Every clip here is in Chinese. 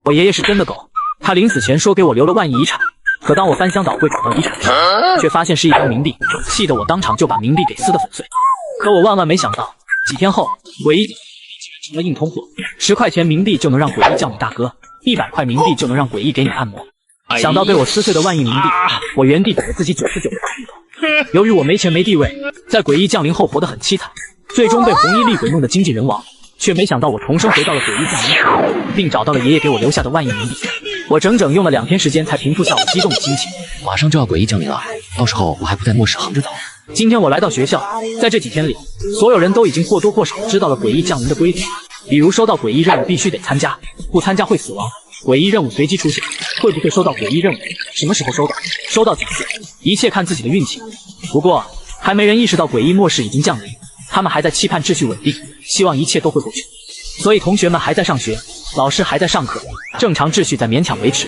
我爷爷是真的狗，他临死前说给我留了万亿遗产，可当我翻箱倒柜找到遗产时，却发现是一张冥币，气得我当场就把冥币给撕得粉碎。可我万万没想到，几天后，诡异竟然成了硬通货，10块钱冥币就能让诡异叫你大哥，100块冥币就能让诡异给你按摩。想到被我撕碎的万亿冥币，我原地给了自己99个大逼斗。由于我没钱没地位，在诡异降临后活得很凄惨，最终被红衣厉鬼弄得精尽人亡。却没想到我重生回到了诡异降临后，并找到了爷爷给我留下的万亿冥币。我整整用了2天时间才平复下我激动的心情。马上就要诡异降临了，到时候我还不在末世横着走。今天我来到学校，在这几天里，所有人都已经或多或少知道了诡异降临的规则，比如收到诡异任务必须得参加，不参加会死亡。诡异任务随机出现，会不会收到诡异任务？什么时候收到？收到几次？一切看自己的运气。不过，还没人意识到诡异末世已经降临，他们还在期盼秩序稳定，希望一切都会过去。所以同学们还在上学，老师还在上课，正常秩序在勉强维持。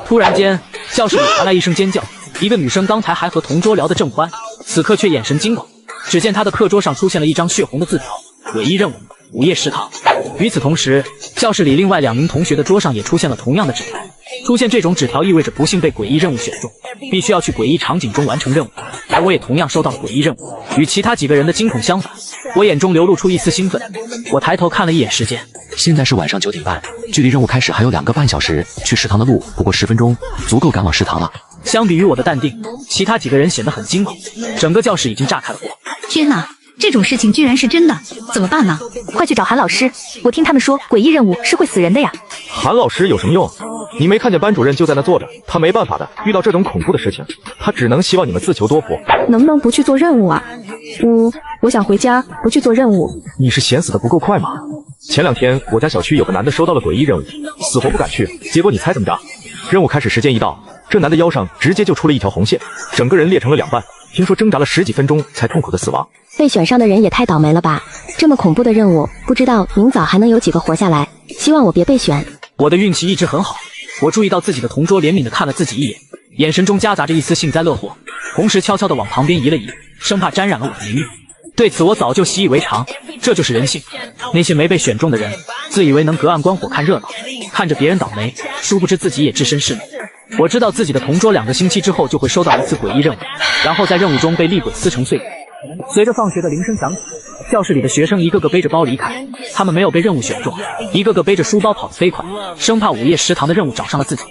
突然间，教室里传来一声尖叫，一个女生刚才还和同桌聊得正欢，此刻却眼神惊恐。只见她的课桌上出现了一张血红的字条：诡异任务，午夜食堂。与此同时，教室里另外2名同学的桌上也出现了同样的纸条。出现这种纸条意味着不幸被诡异任务选中，必须要去诡异场景中完成任务。而我也同样收到了诡异任务，与其他几个人的惊恐相反，我眼中流露出一丝兴奋。我抬头看了一眼时间，现在是晚上9点半，距离任务开始还有2个半小时，去食堂的路不过10分钟，足够赶往食堂了。相比于我的淡定，其他几个人显得很惊恐，整个教室已经炸开了火。天哪！这种事情居然是真的，怎么办呢？快去找韩老师，我听他们说诡异任务是会死人的呀。韩老师有什么用？你没看见班主任就在那坐着，他没办法的，遇到这种恐怖的事情，他只能希望你们自求多福。能不能不去做任务啊？我想回家，不去做任务。你是嫌死的不够快吗？前2天我家小区有个男的收到了诡异任务，死活不敢去，结果你猜怎么着？任务开始时间一到，这男的腰上直接就出了一条红线，整个人裂成了2半，听说挣扎了10几分钟才痛苦的死亡。被选上的人也太倒霉了吧！这么恐怖的任务，不知道明早还能有几个活下来。希望我别被选。我的运气一直很好，我注意到自己的同桌怜悯地看了自己一眼，眼神中夹杂着一丝幸灾乐祸，同时悄悄地往旁边移了移，生怕沾染了我的名誉。对此我早就习以为常，这就是人性。那些没被选中的人，自以为能隔岸观火看热闹，看着别人倒霉，殊不知自己也置身事内。我知道自己的同桌2个星期之后就会收到一次诡异任务，然后在任务中被厉鬼撕成碎片。随着放学的铃声响起，教室里的学生一个个背着包离开，他们没有被任务选中，一个个背着书包跑得飞快，生怕午夜食堂的任务找上了自己。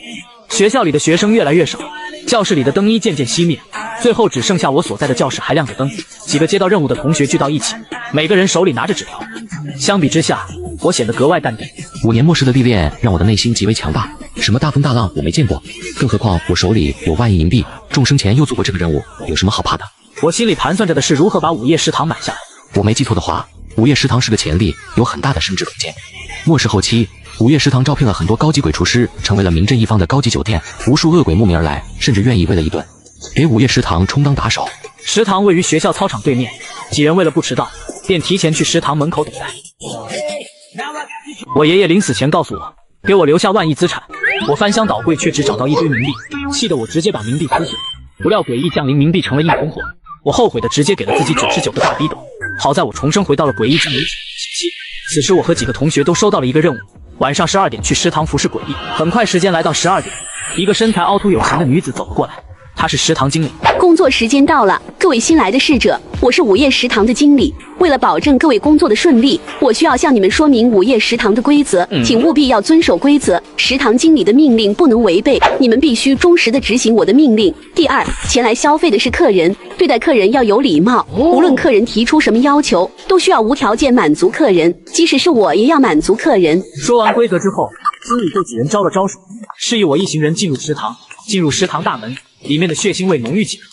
学校里的学生越来越少，教室里的灯衣渐渐熄灭，最后只剩下我所在的教室还亮着灯。几个接到任务的同学聚到一起，每个人手里拿着纸条。相比之下，我显得格外淡定。5年末世的历练让我的内心极为强大，什么大风大浪我没见过，更何况我手里有万亿冥币，众生前又做过这个任务，有什么好怕的？我心里盘算着的是如何把午夜食堂买下来。我没记错的话，午夜食堂是个潜力有很大的升值空间。末世后期，午夜食堂招聘了很多高级鬼厨师，成为了名震一方的高级酒店，无数恶鬼慕名而来，甚至愿意为了一顿给午夜食堂充当打手。食堂位于学校操场对面，几人为了不迟到，便提前去食堂门口等待。我爷爷临死前告诉我，给我留下万亿资产，我翻箱倒柜却只找到一堆冥币，气得我直接把冥币撕碎。不料诡异降临，冥币成了硬通货，我后悔的直接给了自己99个大逼斗。好在我重生回到了诡异降临时期，此时我和几个同学都收到了一个任务，晚上12点去食堂服侍诡异。很快时间来到12点，一个身材凹凸有型的女子走了过来，她是食堂经理。工作时间到了，各位新来的侍者，我是午夜食堂的经理。为了保证各位工作的顺利，我需要向你们说明午夜食堂的规则，请务必要遵守规则。食堂经理的命令不能违背，你们必须忠实的执行我的命令。第二，前来消费的是客人，对待客人要有礼貌，无论客人提出什么要求，都需要无条件满足客人，即使是我也要满足客人。说完规则之后，经理对几人招了招手，示意我一行人进入食堂。进入食堂大门，里面的血腥味浓郁极了。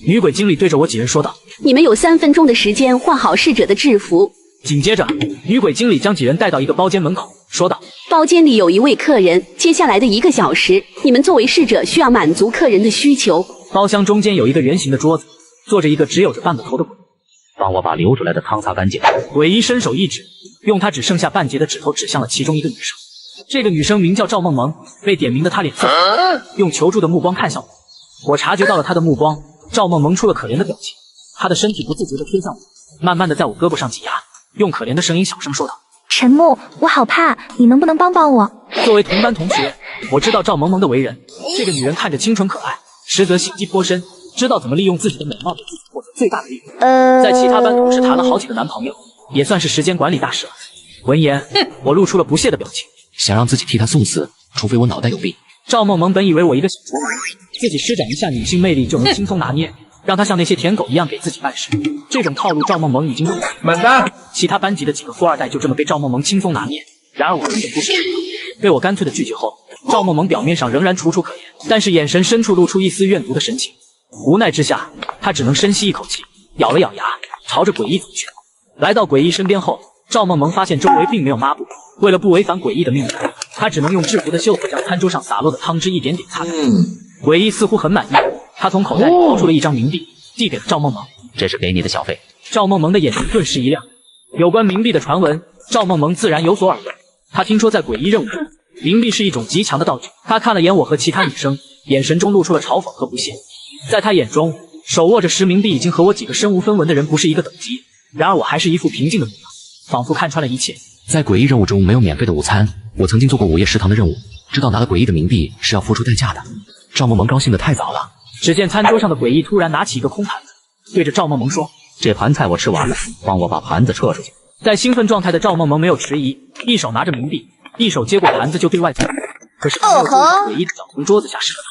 女鬼经理对着我几人说道：“你们有3分钟的时间换好侍者的制服。”紧接着，女鬼经理将几人带到一个包间门口，说道：“包间里有一位客人，接下来的1个小时，你们作为侍者需要满足客人的需求。”包厢中间有一个圆形的桌子，坐着一个只有着半个头的鬼。帮我把流出来的汤擦干净。鬼医伸手一指，用他只剩下半截的指头指向了其中一个女生。这个女生名叫赵梦萌，被点名的她脸色用求助的目光看向我。我察觉到了她的目光，赵梦萌出了可怜的表情，她的身体不自觉地贴向我，慢慢地在我胳膊上挤压，用可怜的声音小声说道：“陈木，我好怕，你能不能帮帮我？作为同班同学，我知道赵萌萌的为人。这个女人看着清纯可爱，实则心机颇深，知道怎么利用自己的美貌给自己获得最大的利益。在其他班同时谈了好几个男朋友，也算是时间管理大师了。闻言，我露出了不屑的表情，想让自己替她送死，除非我脑袋有病。赵梦萌本以为我一个小厨娘，自己施展一下女性魅力就能轻松拿捏，让她像那些舔狗一样给自己办事。这种套路赵梦萌已经用过。满单。其他班级的几个富二代就这么被赵梦萌轻松拿捏，然而我根本不是。被我干脆的拒绝后，赵梦萌表面上仍然楚楚可言，但是眼神深处露出一丝怨毒的神情。无奈之下，她只能深吸一口气，咬了咬牙，朝着诡异走去。来到诡异身边后，赵梦萌发现周围并没有抹布，为了不违反诡异的命令，她只能用制服的袖子将餐桌上洒落的汤汁一点点擦干。诡异似乎很满意，他从口袋里掏出了一张冥币，递给了赵梦萌。这是给你的小费。赵梦萌的眼睛顿时一亮，有关冥币的传闻，赵梦萌自然有所耳闻。她听说在诡异任务中，冥币是一种极强的道具。她看了眼我和其他女生，眼神中露出了嘲讽和不屑。在她眼中，手握着10冥币已经和我几个身无分文的人不是一个等级。然而我还是一副平静的模样，仿佛看穿了一切。在诡异任务中没有免费的午餐，我曾经做过午夜食堂的任务，知道拿了诡异的冥币是要付出代价的。赵梦萌高兴得太早了。只见餐桌上的诡异突然拿起一个空盘子，对着赵梦萌说：“这盘菜我吃完了，帮我把盘子撤出去。”在兴奋状态的赵梦萌没有迟疑，一手拿着冥币，一手接过盘子就对外走。可是他没有注意到诡异的脚从桌子下伸了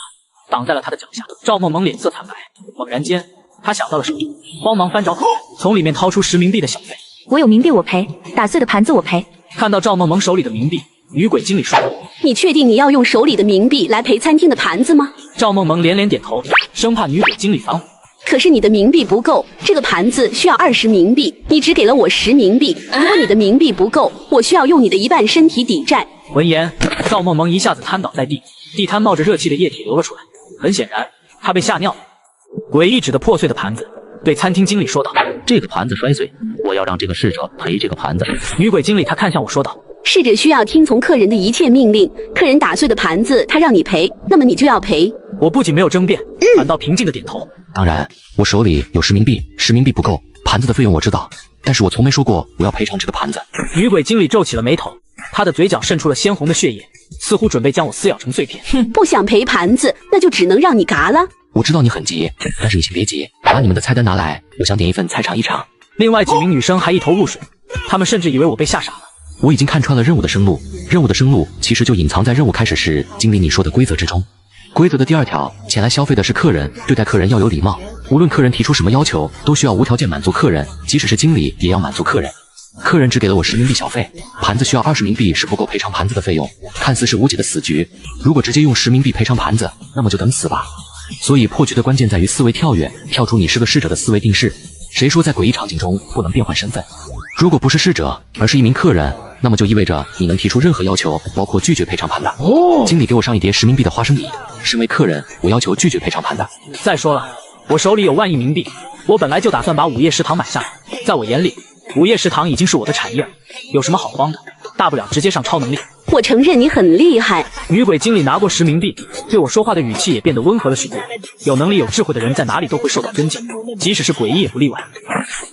他，挡在了他的脚下。赵梦萌脸色惨白，猛然间他想到了什么，慌忙翻找口袋，从里面掏出10冥币的小费。我有冥币我赔，打碎的盘子我赔。看到赵梦萌手里的冥币，女鬼经理说：“你确定你要用手里的冥币来赔餐厅的盘子吗？”赵梦萌连连点头，生怕女鬼经理反悔。可是你的冥币不够，这个盘子需要20冥币，你只给了我10冥币。如果你的冥币不够，我需要用你的一半身体抵债。闻言，赵梦萌一下子瘫倒在地，地摊冒着热气的液体流了出来。很显然，她被吓尿了。诡异指着破碎的盘子，对餐厅经理说道：“这个盘子摔碎，我要让这个侍者赔这个盘子。”女鬼经理她看向我说道：“侍者需要听从客人的一切命令，客人打碎的盘子他让你赔，那么你就要赔。”我不仅没有争辩，反倒平静的点头。当然，我手里有10冥币，10冥币不够，盘子的费用我知道，但是我从没说过我要赔偿这个盘子。女鬼经理皱起了眉头，她的嘴角渗出了鲜红的血液，似乎准备将我撕咬成碎片。不想赔盘子，那就只能让你嘎了。我知道你很急，但是你先别急，把你们的菜单拿来，我想点一份菜场一场。另外几名女生还一头雾水，她们甚至以为我被吓傻了。我已经看穿了任务的生路，任务的生路其实就隐藏在任务开始时经理你说的规则之中。规则的第2条，前来消费的是客人，对待客人要有礼貌，无论客人提出什么要求，都需要无条件满足客人，即使是经理也要满足客人。客人只给了我10冥币小费，盘子需要20冥币是不够赔偿盘子的费用，看似是无解的死局。如果直接用10冥币赔偿盘子，那么就等死吧。所以破局的关键在于思维跳跃，跳出你是个侍者的思维定式。谁说在诡异场景中不能变换身份？如果不是侍者，而是一名客人，那么就意味着你能提出任何要求，包括拒绝赔偿盘的。经理给我上一碟10冥币的花生米，身为客人，我要求拒绝赔偿盘的。再说了，我手里有万亿冥币，我本来就打算把午夜食堂买下来。在我眼里，午夜食堂已经是我的产业了，有什么好慌的？大不了直接上超能力。我承认你很厉害。女鬼经理拿过10冥币，对我说话的语气也变得温和了许多。有能力有智慧的人在哪里都会受到尊敬，即使是诡异也不例外。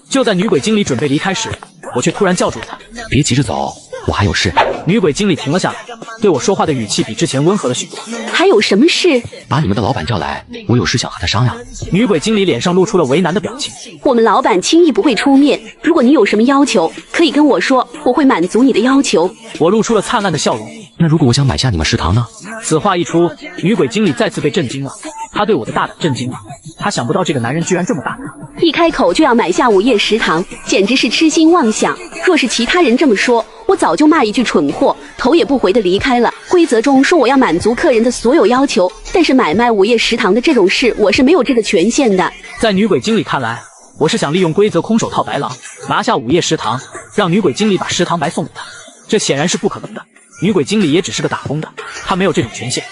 就在女鬼经理准备离开时，我却突然叫住了她：“别急着走，我还有事。”女鬼经理停了下来，对我说话的语气比之前温和了许多。还有什么事？把你们的老板叫来，我有事想和他商量。女鬼经理脸上露出了为难的表情。我们老板轻易不会出面，如果你有什么要求，可以跟我说，我会满足你的要求。我露出了灿烂的笑容。那如果我想买下你们食堂呢？此话一出，女鬼经理再次被震惊了。她对我的大胆震惊了，她想不到这个男人居然这么大胆，一开口就要买下午夜食堂，简直是痴心妄想。若是其他人这么说，我早就骂一句蠢货，头也不回的离开了。规则中说我要满足客人的所有要求，但是买卖午夜食堂的这种事，我是没有这个权限的。在女鬼经理看来，我是想利用规则空手套白狼，拿下午夜食堂，让女鬼经理把食堂白送给他。这显然是不可能的。女鬼经理也只是个打工的，她没有这种权限。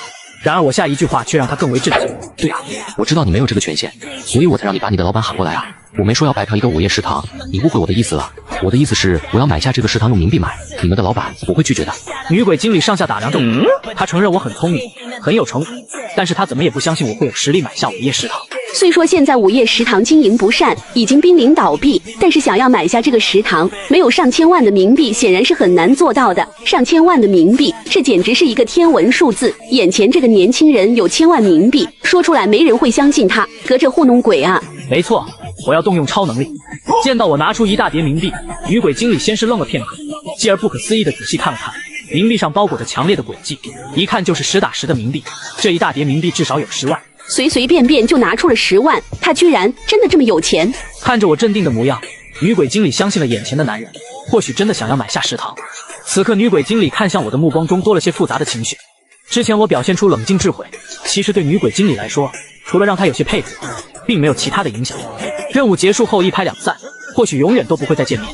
然而我下一句话却让她更为震惊。对啊，我知道你没有这个权限，所以我才让你把你的老板喊过来啊。我没说要白嫖一个午夜食堂，你误会我的意思了。我的意思是我要买下这个食堂，用冥币买，你们的老板不会拒绝的。女鬼经理上下打量着我，她承认我很聪明，很有城府，但是她怎么也不相信我会有实力买下午夜食堂。虽说现在午夜食堂经营不善，已经濒临倒闭，但是想要买下这个食堂，没有上千万的冥币，显然是很难做到的。上千万的冥币，这简直是一个天文数字。眼前这个年轻人有1000万冥币，说出来没人会相信他，隔着糊弄鬼啊！没错，我要动用超能力。见到我拿出一大叠冥币，女鬼经理先是愣了片刻，继而不可思议地仔细看了看。冥币上包裹着强烈的诡计，一看就是实打实的冥币。这一大叠冥币至少有10万，随随便便就拿出了10万，他居然真的这么有钱？看着我镇定的模样，女鬼经理相信了眼前的男人，或许真的想要买下食堂。此刻，女鬼经理看向我的目光中多了些复杂的情绪。之前我表现出冷静智慧，其实对女鬼经理来说，除了让她有些佩服，并没有其他的影响。任务结束后一拍两散，或许永远都不会再见面。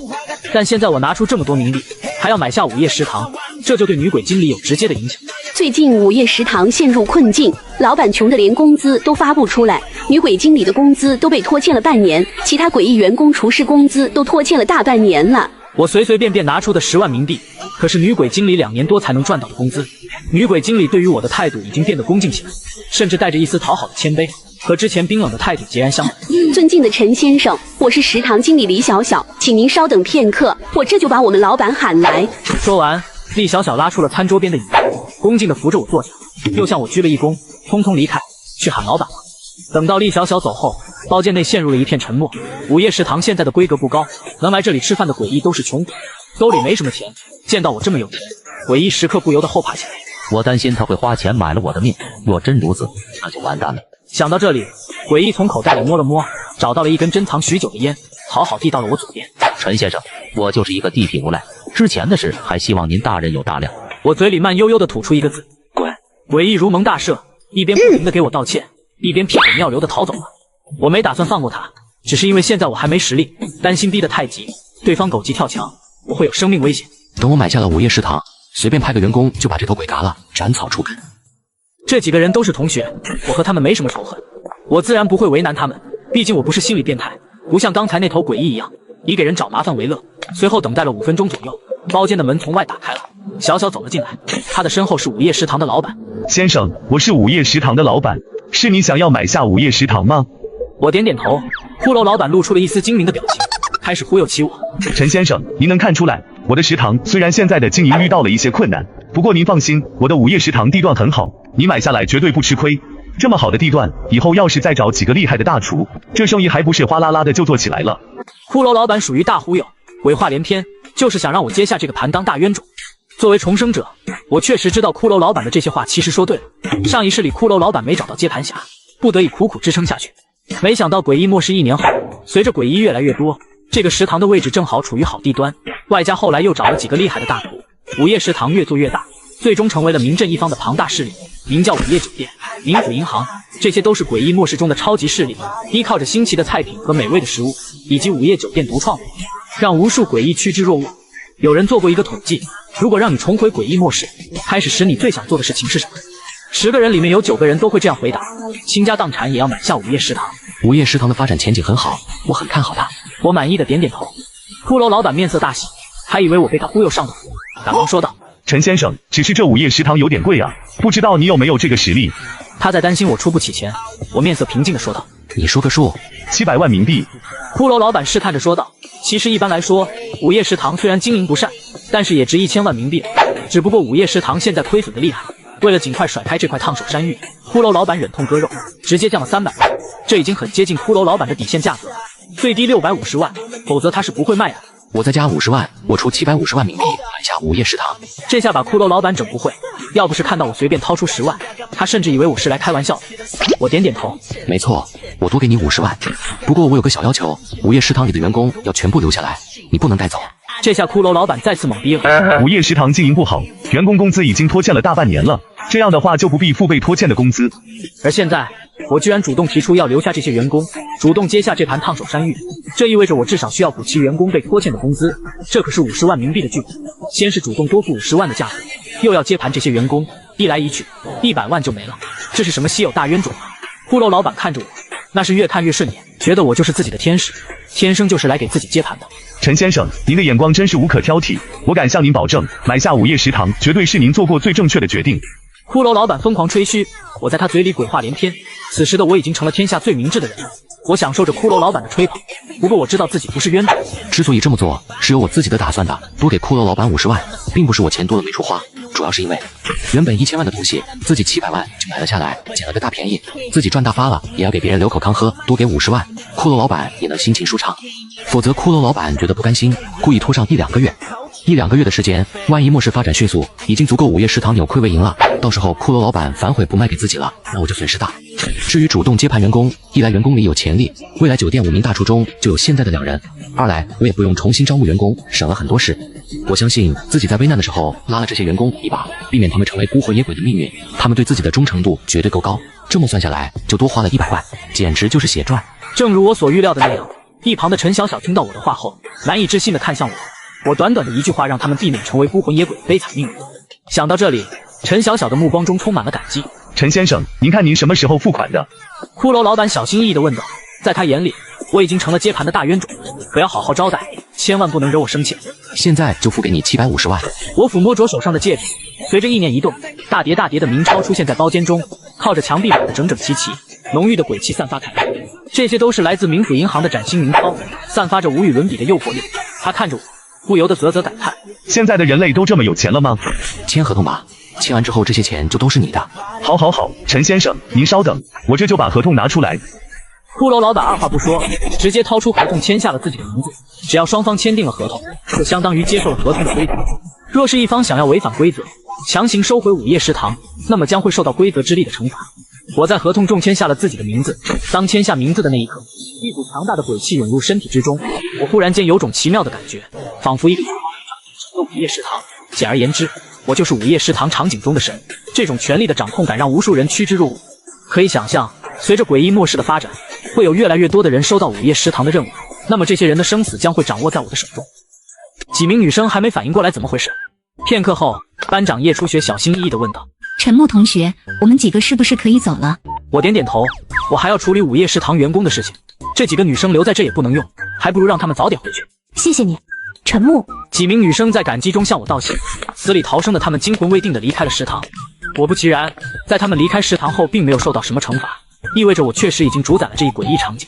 但现在我拿出这么多冥币，还要买下午夜食堂，这就对女鬼经理有直接的影响。最近午夜食堂陷入困境，老板穷得连工资都发不出来，女鬼经理的工资都被拖欠了半年，其他诡异员工、厨师工资都拖欠了大半年了。我随随便便拿出的10万冥币，可是女鬼经理2年多才能赚到的工资。女鬼经理对于我的态度已经变得恭敬起来，甚至带着一丝讨好的谦卑，和之前冰冷的态度截然相反。尊敬的陈先生，我是食堂经理李小小，请您稍等片刻，我这就把我们老板喊来。说完，厉小小拉出了餐桌边的椅子，恭敬地扶着我坐下，又向我鞠了一躬，匆匆离开，去喊老板了。等到厉小小走后，包间内陷入了一片沉默。午夜食堂现在的规格不高，能来这里吃饭的诡异都是穷鬼，兜里没什么钱，见到我这么有钱，诡异时刻不由得后怕起来。我担心他会花钱买了我的命，若真如此，那就完蛋了。想到这里，诡异从口袋里摸了摸，找到了一根珍藏许久的烟，好好递到了我左边。陈先生，我就是一个地痞无赖，之前的事还希望您大人有大量。我嘴里慢悠悠地吐出一个字：滚。诡异如蒙大赦，一边不停地给我道歉，一边屁滚尿流地逃走了。我没打算放过他，只是因为现在我还没实力，担心逼得太急，对方狗急跳墙，我会有生命危险。等我买下了午夜食堂，随便派个员工就把这头鬼嘎了，斩草除根。这几个人都是同学，我和他们没什么仇恨，我自然不会为难他们，毕竟我不是心理变态，不像刚才那头诡异一样，以给人找麻烦为乐。随后等待了5分钟左右，包间的门从外打开了，小小走了进来，他的身后是午夜食堂的老板。先生，我是午夜食堂的老板，是你想要买下午夜食堂吗？我点点头，骷髅老板露出了一丝精明的表情，开始忽悠起我。陈先生，您能看出来，我的食堂虽然现在的经营遇到了一些困难，不过您放心，我的午夜食堂地段很好，你买下来绝对不吃亏。这么好的地段，以后要是再找几个厉害的大厨，这生意还不是哗啦啦的就做起来了。骷髅老板属于大忽悠，鬼话连篇，就是想让我接下这个盘当大冤种。作为重生者，我确实知道骷髅老板的这些话其实说对了。上一世里骷髅老板没找到接盘侠，不得已苦苦支撑下去。没想到诡异末世1年后，随着诡异越来越多，这个食堂的位置正好处于好地端，外加后来又找了几个厉害的大厨，午夜食堂越做越大，最终成为了名震一方的庞大势力，名叫午夜酒店、冥府银行，这些都是诡异末世中的超级势力，依靠着新奇的菜品和美味的食物，以及午夜酒店独创，让无数诡异趋之若鹜。有人做过一个统计，如果让你重回诡异末世，开始时你最想做的事情是什么？10个人里面有9个人都会这样回答：倾家荡产也要买下午夜食堂。午夜食堂的发展前景很好，我很看好它。我满意的点点头。骷髅老板面色大喜，还以为我被他忽悠上了福，赶忙说道：陈先生，只是这午夜食堂有点贵啊，不知道你有没有这个实力？他在担心我出不起钱，我面色平静的说道：你说个数。700万冥币。骷髅老板试探着说道：其实一般来说，午夜食堂虽然经营不善，但是也值1000万冥币，只不过午夜食堂现在亏损的厉害，为了尽快甩开这块烫手山芋，骷髅老板忍痛割肉，直接降了300万，这已经很接近骷髅老板的底线价格了，最低650万，否则他是不会卖的。我再加50万，我出750万冥币买下午夜食堂。这下把骷髅老板整不会，要不是看到我随便掏出10万，他甚至以为我是来开玩笑的。我点点头，没错，我多给你50万，不过我有个小要求，午夜食堂里的员工要全部留下来，你不能带走。这下骷髅老板再次懵逼了。午夜食堂经营不好，员工工资已经拖欠了大半年了，这样的话就不必付被拖欠的工资。而现在我居然主动提出要留下这些员工，主动接下这盘烫手山芋，这意味着我至少需要补齐员工被拖欠的工资，这可是50万冥币的巨款。先是主动多付50万的价格，又要接盘这些员工，一来一去100万就没了，这是什么稀有大冤种啊？骷髅老板看着我，那是越看越顺眼，觉得我就是自己的天使，天生就是来给自己接盘的。陈先生，您的眼光真是无可挑剔，我敢向您保证，买下午夜食堂绝对是您做过最正确的决定。骷髅老板疯狂吹嘘，我在他嘴里鬼话连篇。此时的我已经成了天下最明智的人了，我享受着骷髅老板的吹捧。不过我知道自己不是冤种。之所以这么做，是有我自己的打算的。多给骷髅老板50万，并不是我钱多了没处花，主要是因为原本1000万的东西，自己700万就买了下来，捡了个大便宜，自己赚大发了，也要给别人留口汤喝，多给50万，骷髅老板也能心情舒畅。否则骷髅老板觉得不甘心，故意拖上1-2个月。1-2个月的时间，万一末世发展迅速，已经足够午夜食堂扭亏为盈了。到时候骷髅老板反悔不卖给自己了，那我就损失大。至于主动接盘员工，一来员工里有潜力，未来酒店5名大厨中就有现在的2人；二来我也不用重新招募员工，省了很多事。我相信自己在危难的时候拉了这些员工一把，避免他们成为孤魂野鬼的命运。他们对自己的忠诚度绝对够高，这么算下来就多花了100万，简直就是血赚。正如我所预料的那样，一旁的陈小小听到我的话后，难以置信地看向我。我短短的一句话让他们避免成为孤魂野鬼的悲惨命运。想到这里，陈小小的目光中充满了感激。陈先生，您看您什么时候付款的？骷髅老板小心翼翼地问道。在他眼里，我已经成了接盘的大冤种，可要好好招待，千万不能惹我生气。现在就付给你750万。我抚摸着手上的戒指，随着意念一动，大叠大叠的冥钞出现在包间中，靠着墙壁摆得整整齐齐，浓郁的鬼气散发开来。这些都是来自冥府银行的崭新冥钞，散发着无与伦比的诱惑力。他看着我，不由得啧啧感叹：现在的人类都这么有钱了吗？签合同吧，签完之后这些钱就都是你的。好，陈先生，您稍等，我这就把合同拿出来。骷髅老板二话不说，直接掏出合同签下了自己的名字。只要双方签订了合同，就相当于接受了合同的规则。若是一方想要违反规则，强行收回午夜食堂，那么将会受到规则之力的惩罚。我在合同中签下了自己的名字。当签下名字的那一刻，一股强大的鬼气涌入身体之中，我忽然间有种奇妙的感觉，仿佛一个成了午夜食堂。简而言之，我就是午夜食堂场景中的神。这种权力的掌控感让无数人趋之若鹜。可以想象，随着诡异末世的发展，会有越来越多的人收到午夜食堂的任务，那么这些人的生死将会掌握在我的手中。几名女生还没反应过来怎么回事，片刻后，班长叶初雪小心翼翼地问道：陈木同学，我们几个是不是可以走了？我点点头，我还要处理午夜食堂员工的事情，这几个女生留在这也不能用，还不如让他们早点回去。谢谢你，陈木。几名女生在感激中向我道谢，死里逃生的她们惊魂未定地离开了食堂。果不其然，在她们离开食堂后并没有受到什么惩罚，意味着我确实已经主宰了这一诡异场景。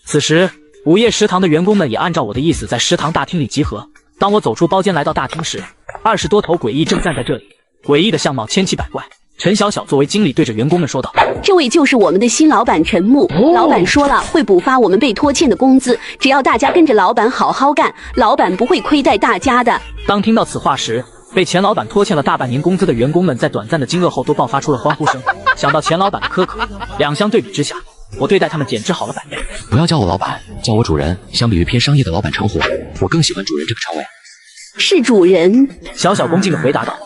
此时，午夜食堂的员工们也按照我的意思在食堂大厅里集合。当我走出包间来到大厅时，20多头诡异正站在这里，诡异的相貌千奇百怪。陈小小作为经理对着员工们说道：这位就是我们的新老板陈木，老板说了会补发我们被拖欠的工资，只要大家跟着老板好好干，老板不会亏待大家的。当听到此话时，被钱老板拖欠了大半年工资的员工们在短暂的惊愕后都爆发出了欢呼声。想到钱老板的苛刻，两相对比之下，我对待他们简直好了100倍。不要叫我老板，叫我主人。相比于偏商业的老板称呼，我更喜欢主人这个称谓。是主人。小小恭敬地回答道。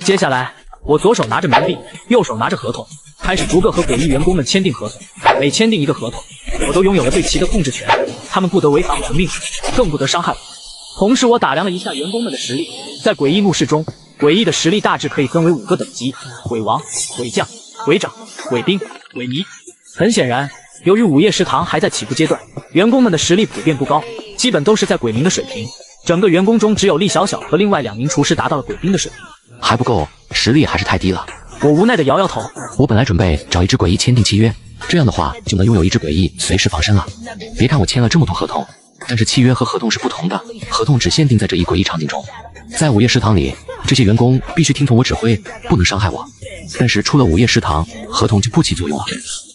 接下来，我左手拿着冥币，右手拿着合同，开始逐个和诡异员工们签订合同。每签订一个合同，我都拥有了对其的控制权，他们不得违反我的命令，更不得伤害我。同时，我打量了一下员工们的实力，在诡异怒视中，诡异的实力大致可以分为5个等级：鬼王、鬼将、鬼长、鬼兵、鬼迷。很显然，由于午夜食堂还在起步阶段，员工们的实力普遍不高，基本都是在鬼民的水平。整个员工中只有厉小小和另外2名厨师达到了鬼兵的水平，还不够，实力还是太低了。我无奈地摇摇头。我本来准备找一只诡异签订契约，这样的话就能拥有一只诡异随时防身了。别看我签了这么多合同，但是契约和合同是不同的，合同只限定在这一诡异场景中。在午夜食堂里，这些员工必须听从我指挥，不能伤害我。但是出了午夜食堂，合同就不起作用了。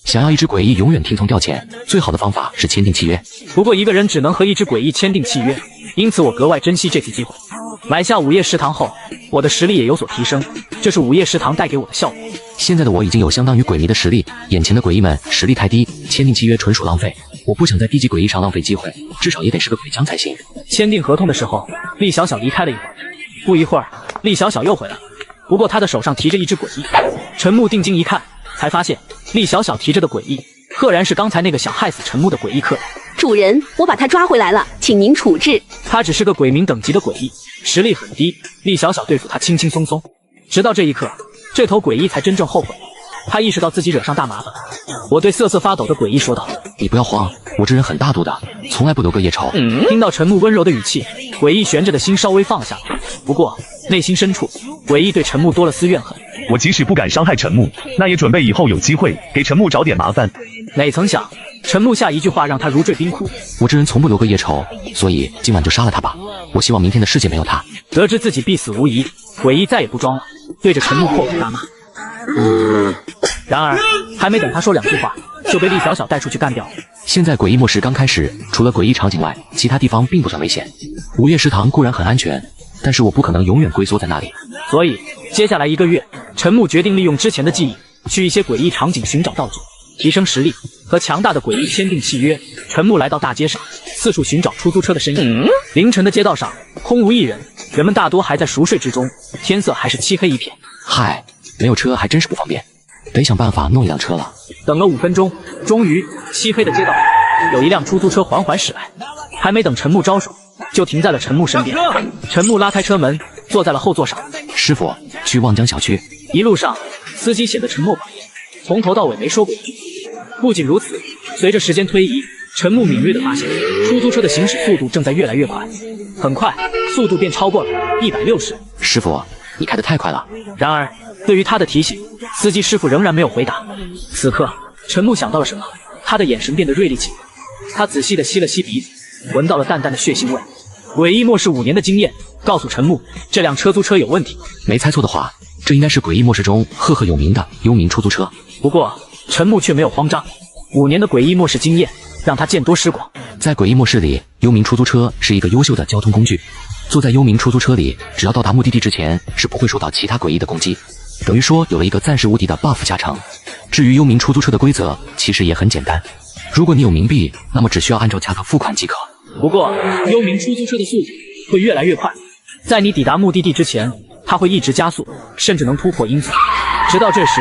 想要一只诡异永远听从调遣，最好的方法是签订契约。不过一个人只能和一只诡异签订契约，因此我格外珍惜这次机会。买下午夜食堂后，我的实力也有所提升，这是午夜食堂带给我的效果。现在的我已经有相当于鬼迷的实力，眼前的诡异们实力太低，签订契约纯属浪费。我不想在低级诡异上浪费机会，至少也得是个鬼将才行。签订合同的时候，厉小小离开了一会儿，不一会儿，厉小小又回来了，不过他的手上提着一只诡异。陈木定睛一看，才发现厉小小提着的诡异，赫然是刚才那个想害死陈木的诡异客人。主人，我把他抓回来了，请您处置。他只是个鬼民等级的诡异，实力很低，厉小小对付他轻轻松松。直到这一刻，这头诡异才真正后悔，他意识到自己惹上大麻烦。我对瑟瑟发抖的诡异说道：你不要慌，我这人很大度的，从来不留个夜仇。听到陈木温柔的语气，诡异悬着的心稍微放了下来。不过内心深处，诡异对陈木多了丝怨恨。我即使不敢伤害陈木，那也准备以后有机会给陈木找点麻烦。哪曾想，陈木下一句话让他如坠冰窟。我这人从不留个夜仇，所以今晚就杀了他吧。我希望明天的世界没有他。得知自己必死无疑，诡异再也不装了，对着陈木破口大骂。然而，还没等他说2句话，就被厉小小带出去干掉了。现在诡异末世刚开始，除了诡异场景外，其他地方并不算危险。午夜食堂固然很安全，但是我不可能永远龟缩在那里。所以，接下来1个月，陈木决定利用之前的记忆，去一些诡异场景寻找道具，提升实力，和强大的诡异签订契约。陈木来到大街上，四处寻找出租车的身影。凌晨的街道上空无一人，人们大多还在熟睡之中，天色还是漆黑一片。嗨，没有车还真是不方便，得想办法弄一辆车了。等了5分钟，终于，漆黑的街道上有一辆出租车缓缓驶来，还没等陈木招手，就停在了陈木身边。陈木拉开车门，坐在了后座上。师傅，去望江小区。一路上，司机显得沉默寡言，从头到尾没说过一句。不仅如此，随着时间推移，陈木敏锐地发现，出租车的行驶速度正在越来越快，很快，速度便超过了160。师傅，你开得太快了。然而，对于他的提醒，司机师傅仍然没有回答。此刻，陈木想到了什么，他的眼神变得锐利起来。他仔细地吸了吸鼻子，闻到了淡淡的血腥味。诡异末世5年的经验告诉陈木，这辆出租车有问题。没猜错的话，这应该是诡异末世中赫赫有名的幽冥出租车。不过，陈木却没有慌张。5年的诡异末世经验让他见多识广。在诡异末世里，幽冥出租车是一个优秀的交通工具。坐在幽冥出租车里，只要到达目的地之前是不会受到其他诡异的攻击，等于说有了一个暂时无敌的 buff 加成。至于幽冥出租车的规则，其实也很简单。如果你有冥币，那么只需要按照价格付款即可。不过，幽冥出租车的速度会越来越快，在你抵达目的地之前，它会一直加速，甚至能突破音速。直到这时，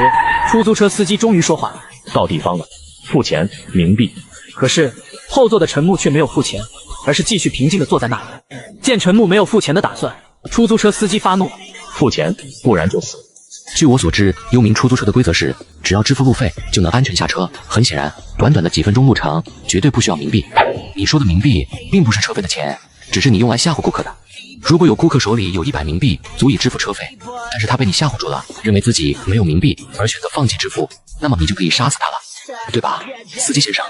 出租车司机终于说话了：“到地方了，付钱，冥币。”可是后座的陈木却没有付钱，而是继续平静地坐在那里。见陈木没有付钱的打算，出租车司机发怒：“付钱，不然就死。”据我所知，幽冥出租车的规则是，只要支付路费就能安全下车。很显然，短短的几分钟路程，绝对不需要冥币。你说的冥币，并不是车费的钱，只是你用来吓唬顾客的。如果有顾客手里有100冥币，足以支付车费，但是他被你吓唬住了，认为自己没有冥币，而选择放弃支付，那么你就可以杀死他了，对吧，司机先生？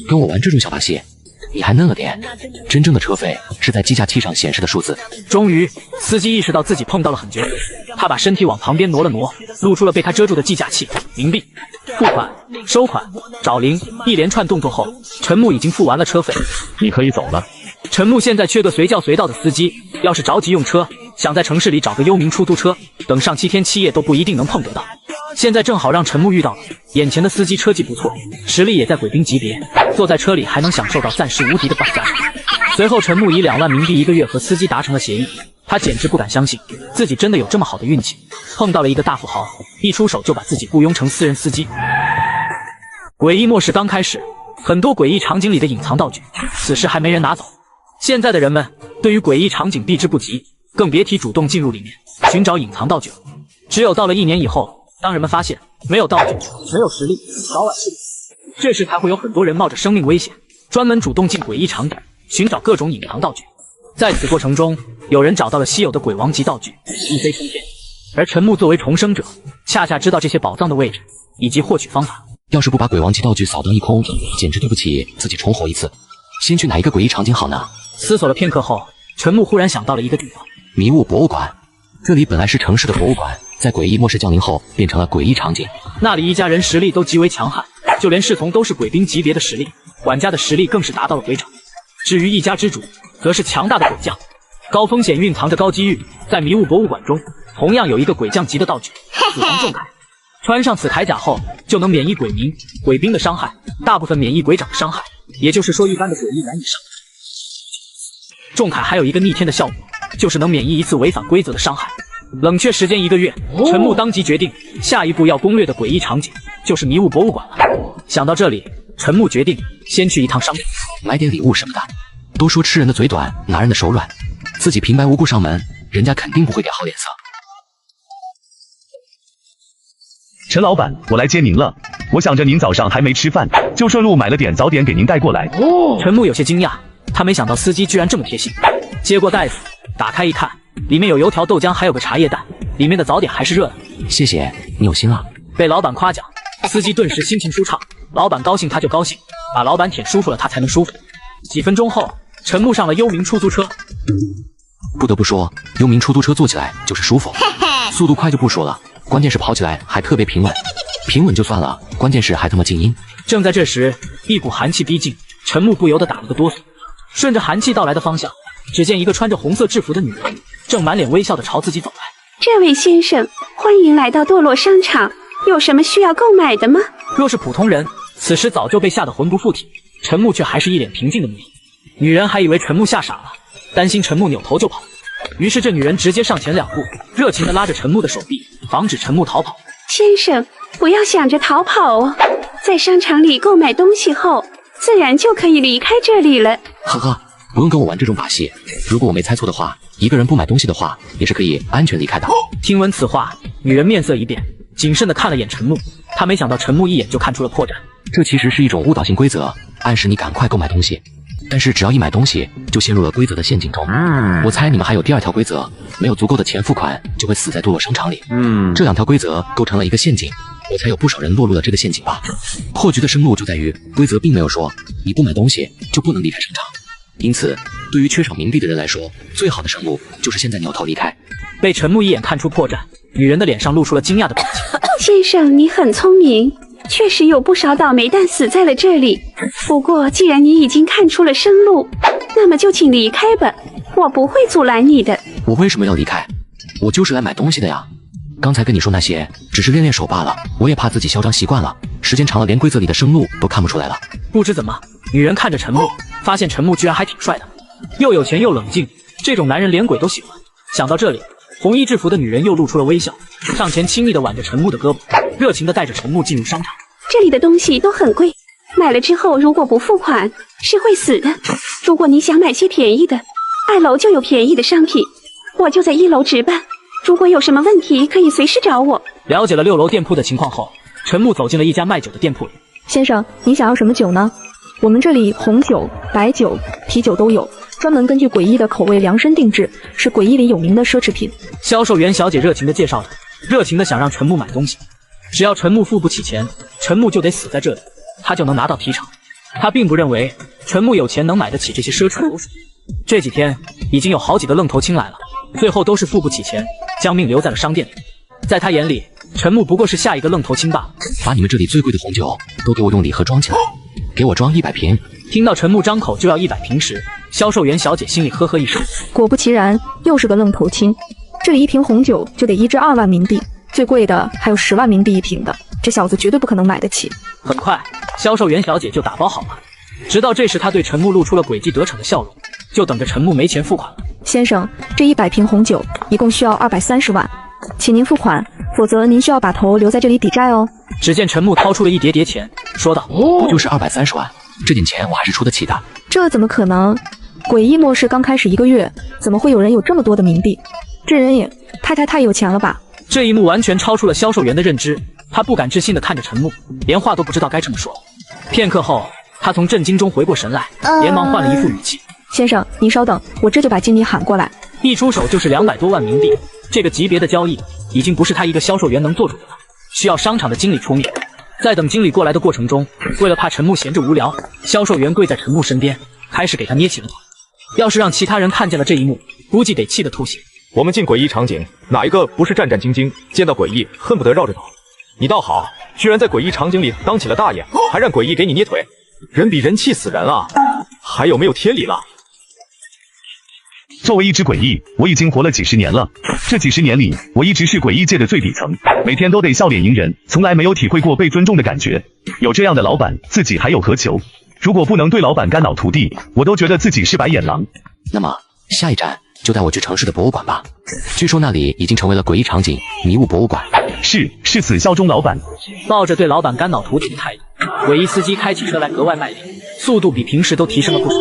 跟我玩这种小把戏，你还嫩了点。真正的车费是在计价器上显示的数字。终于，司机意识到自己碰到了狠角色，他把身体往旁边挪了挪，露出了被他遮住的计价器。冥币、付款、收款、找零，一连串动作后，陈木已经付完了车费。你可以走了。陈木现在缺个随叫随到的司机，要是着急用车，想在城市里找个幽冥出租车，等上7天7夜都不一定能碰得到。现在正好让陈木遇到了，眼前的司机车技不错，实力也在鬼兵级别，坐在车里还能享受到暂时无敌的buff加成。随后，陈木以2万冥币1个月和司机达成了协议。他简直不敢相信自己真的有这么好的运气，碰到了一个大富豪，一出手就把自己雇佣成私人司机。诡异末世刚开始，很多诡异场景里的隐藏道具，此时还没人拿走。现在的人们对于诡异场景避之不及，更别提主动进入里面寻找隐藏道具了。只有到了1年以后，当人们发现没有道具、没有实力，早晚是死，这时才会有很多人冒着生命危险，专门主动进诡异场景，寻找各种隐藏道具。在此过程中，有人找到了稀有的鬼王级道具，一飞冲天。而陈木作为重生者，恰恰知道这些宝藏的位置以及获取方法。要是不把鬼王级道具扫荡一空，简直对不起自己重活一次。先去哪一个诡异场景好呢？思索了片刻后，陈木忽然想到了一个地方——迷雾博物馆。这里本来是城市的博物馆，在诡异末世降临后变成了诡异场景。那里一家人实力都极为强悍，就连侍从都是鬼兵级别的实力，管家的实力更是达到了鬼长。至于一家之主，则是强大的鬼将。高风险蕴藏着高机遇，在迷雾博物馆中，同样有一个鬼将级的道具——死亡重铠。穿上此铠甲后，就能免疫鬼民、鬼兵的伤害，大部分免疫鬼长的伤害，也就是说，一般的鬼力难以伤害。重铠还有一个逆天的效果，就是能免疫一次违反规则的伤害。冷却时间1个月，陈木当即决定，下一步要攻略的诡异场景就是迷雾博物馆了。想到这里，陈木决定先去一趟商店，买点礼物什么的。都说吃人的嘴短，拿人的手软，自己平白无故上门，人家肯定不会给好脸色。陈老板，我来接您了。我想着您早上还没吃饭，就顺路买了点早点给您带过来。陈木有些惊讶，他没想到司机居然这么贴心。接过袋子，打开一看，里面有油条、豆浆，还有个茶叶蛋，里面的早点还是热的。谢谢，你有心了。被老板夸奖，司机顿时心情舒畅。老板高兴他就高兴，把老板舔舒服了他才能舒服。几分钟后，陈木上了幽冥出租车。不得不说，幽冥出租车坐起来就是舒服，速度快就不说了，关键是跑起来还特别平稳。平稳就算了，关键是还他妈静音。正在这时，一股寒气逼近，陈木不由得打了个哆嗦。顺着寒气到来的方向，只见一个穿着红色制服的女人正满脸微笑地朝自己走来。这位先生，欢迎来到堕落商场，有什么需要购买的吗？若是普通人，此时早就被吓得魂不附体。陈木却还是一脸平静的目的。女人还以为陈木吓傻了，担心陈木扭头就跑，于是这女人直接上前2步，热情地拉着陈木的手臂，防止陈木逃跑。先生，不要想着逃跑哦，在商场里购买东西后，自然就可以离开这里了。呵呵，不用跟我玩这种把戏。如果我没猜错的话，一个人不买东西的话，也是可以安全离开的。听闻此话，女人面色一变，谨慎地看了眼陈木。她没想到陈木一眼就看出了破绽。这其实是一种误导性规则，暗示你赶快购买东西。但是只要一买东西，就陷入了规则的陷阱中。我猜你们还有第2条规则，没有足够的钱付款，就会死在堕落商场里。这2条规则构成了一个陷阱，我猜有不少人落入了这个陷阱吧。破局的生路就在于规则并没有说你不买东西就不能离开商场，因此对于缺少冥币的人来说，最好的生路就是现在扭头离开。被陈木一眼看出破绽，女人的脸上露出了惊讶的表情。先生，你很聪明，确实有不少倒霉蛋死在了这里。不过既然你已经看出了生路，那么就请离开吧，我不会阻拦你的。我为什么要离开？我就是来买东西的呀。刚才跟你说那些只是练练手罢了，我也怕自己嚣张习惯了，时间长了连规则里的生路都看不出来了。不知怎么，女人看着陈木，发现陈木居然还挺帅的，又有钱又冷静，这种男人连鬼都喜欢。想到这里，红衣制服的女人又露出了微笑，上前亲昵地挽着陈木的胳膊，热情地带着陈木进入商场。这里的东西都很贵，买了之后如果不付款是会死的。如果你想买些便宜的，2楼就有便宜的商品，我就在1楼值班。如果有什么问题，可以随时找我。了解了6楼店铺的情况后，陈木走进了一家卖酒的店铺里。先生，你想要什么酒呢？我们这里红酒、白酒、啤酒都有，专门根据诡异的口味量身定制，是诡异里有名的奢侈品。销售员小姐热情地介绍着，热情地想让陈木买东西。只要陈木付不起钱，陈木就得死在这里，他就能拿到提成。他并不认为陈木有钱能买得起这些奢侈流水。这几天已经有好几个愣头青来了，最后都是付不起钱，将命留在了商店里。在他眼里，陈木不过是下一个愣头青罢了。把你们这里最贵的红酒都给我用礼盒装起来，给我装100瓶。听到陈木张口就要100瓶时，销售员小姐心里呵呵一声。果不其然，又是个愣头青。这里1瓶红酒就得1至2万冥币，最贵的还有10万冥币1瓶的，这小子绝对不可能买得起。很快，销售员小姐就打包好了。直到这时，她对陈木露出了诡计得逞的笑容，就等着陈木没钱付款了。先生，这100瓶红酒一共需要230万，请您付款，否则您需要把头留在这里抵债哦。只见陈木掏出了一叠叠钱，说道：“不就是230万？这点钱我还是出得起的。”这怎么可能？诡异末世刚开始1个月，怎么会有人有这么多的冥币？这人也太有钱了吧！这一幕完全超出了销售员的认知，他不敢置信地看着陈木，连话都不知道该怎么说。片刻后，他从震惊中回过神来，连忙换了一副语气：“先生，您稍等，我这就把经理喊过来。”一出手就是200多万冥币，这个级别的交易已经不是他一个销售员能做主的了，需要商场的经理出面。在等经理过来的过程中，为了怕陈木闲着无聊，销售员跪在陈木身边，开始给他捏起了腿。要是让其他人看见了这一幕，估计得气得吐血。我们进诡异场景，哪一个不是战战兢兢，见到诡异恨不得绕着走？你倒好，居然在诡异场景里当起了大爷，还让诡异给你捏腿，人比人气死人啊！还有没有天理了？作为一只诡异，我已经活了几十年了。这几十年里，我一直是诡异界的最底层，每天都得笑脸迎人，从来没有体会过被尊重的感觉。有这样的老板，自己还有何求？如果不能对老板肝脑涂地，我都觉得自己是白眼狼。那么下一站就带我去城市的博物馆吧，据说那里已经成为了诡异场景迷雾博物馆。是死效忠老板。抱着对老板肝脑涂地的态度，诡异司机开起车来格外卖力，速度比平时都提升了不少。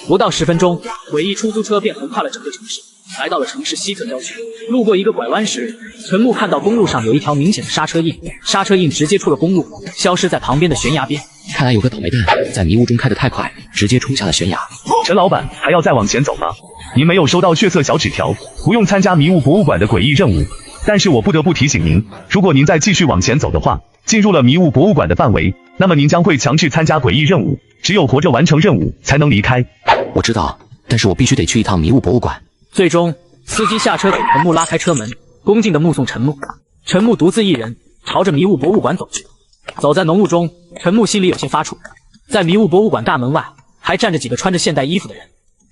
不到10分钟，诡异出租车便横跨了整个城市，来到了城市西侧郊区。路过一个拐弯时，陈木看到公路上有一条明显的刹车印，刹车印直接出了公路，消失在旁边的悬崖边。看来有个倒霉蛋在迷雾中开得太快，直接冲下了悬崖。陈老板还要再往前走吗？您没有收到血色小纸条，不用参加迷雾博物馆的诡异任务。但是我不得不提醒您，如果您再继续往前走的话，进入了迷雾博物馆的范围，那么您将会强制参加诡异任务，只有活着完成任务才能离开。我知道，但是我必须得去一趟迷雾博物馆。最终，司机下车给陈木拉开车门，恭敬地目送陈木。陈木独自一人朝着迷雾博物馆走去。走在浓雾中，陈木心里有些发怵。在迷雾博物馆大门外，还站着几个穿着现代衣服的人。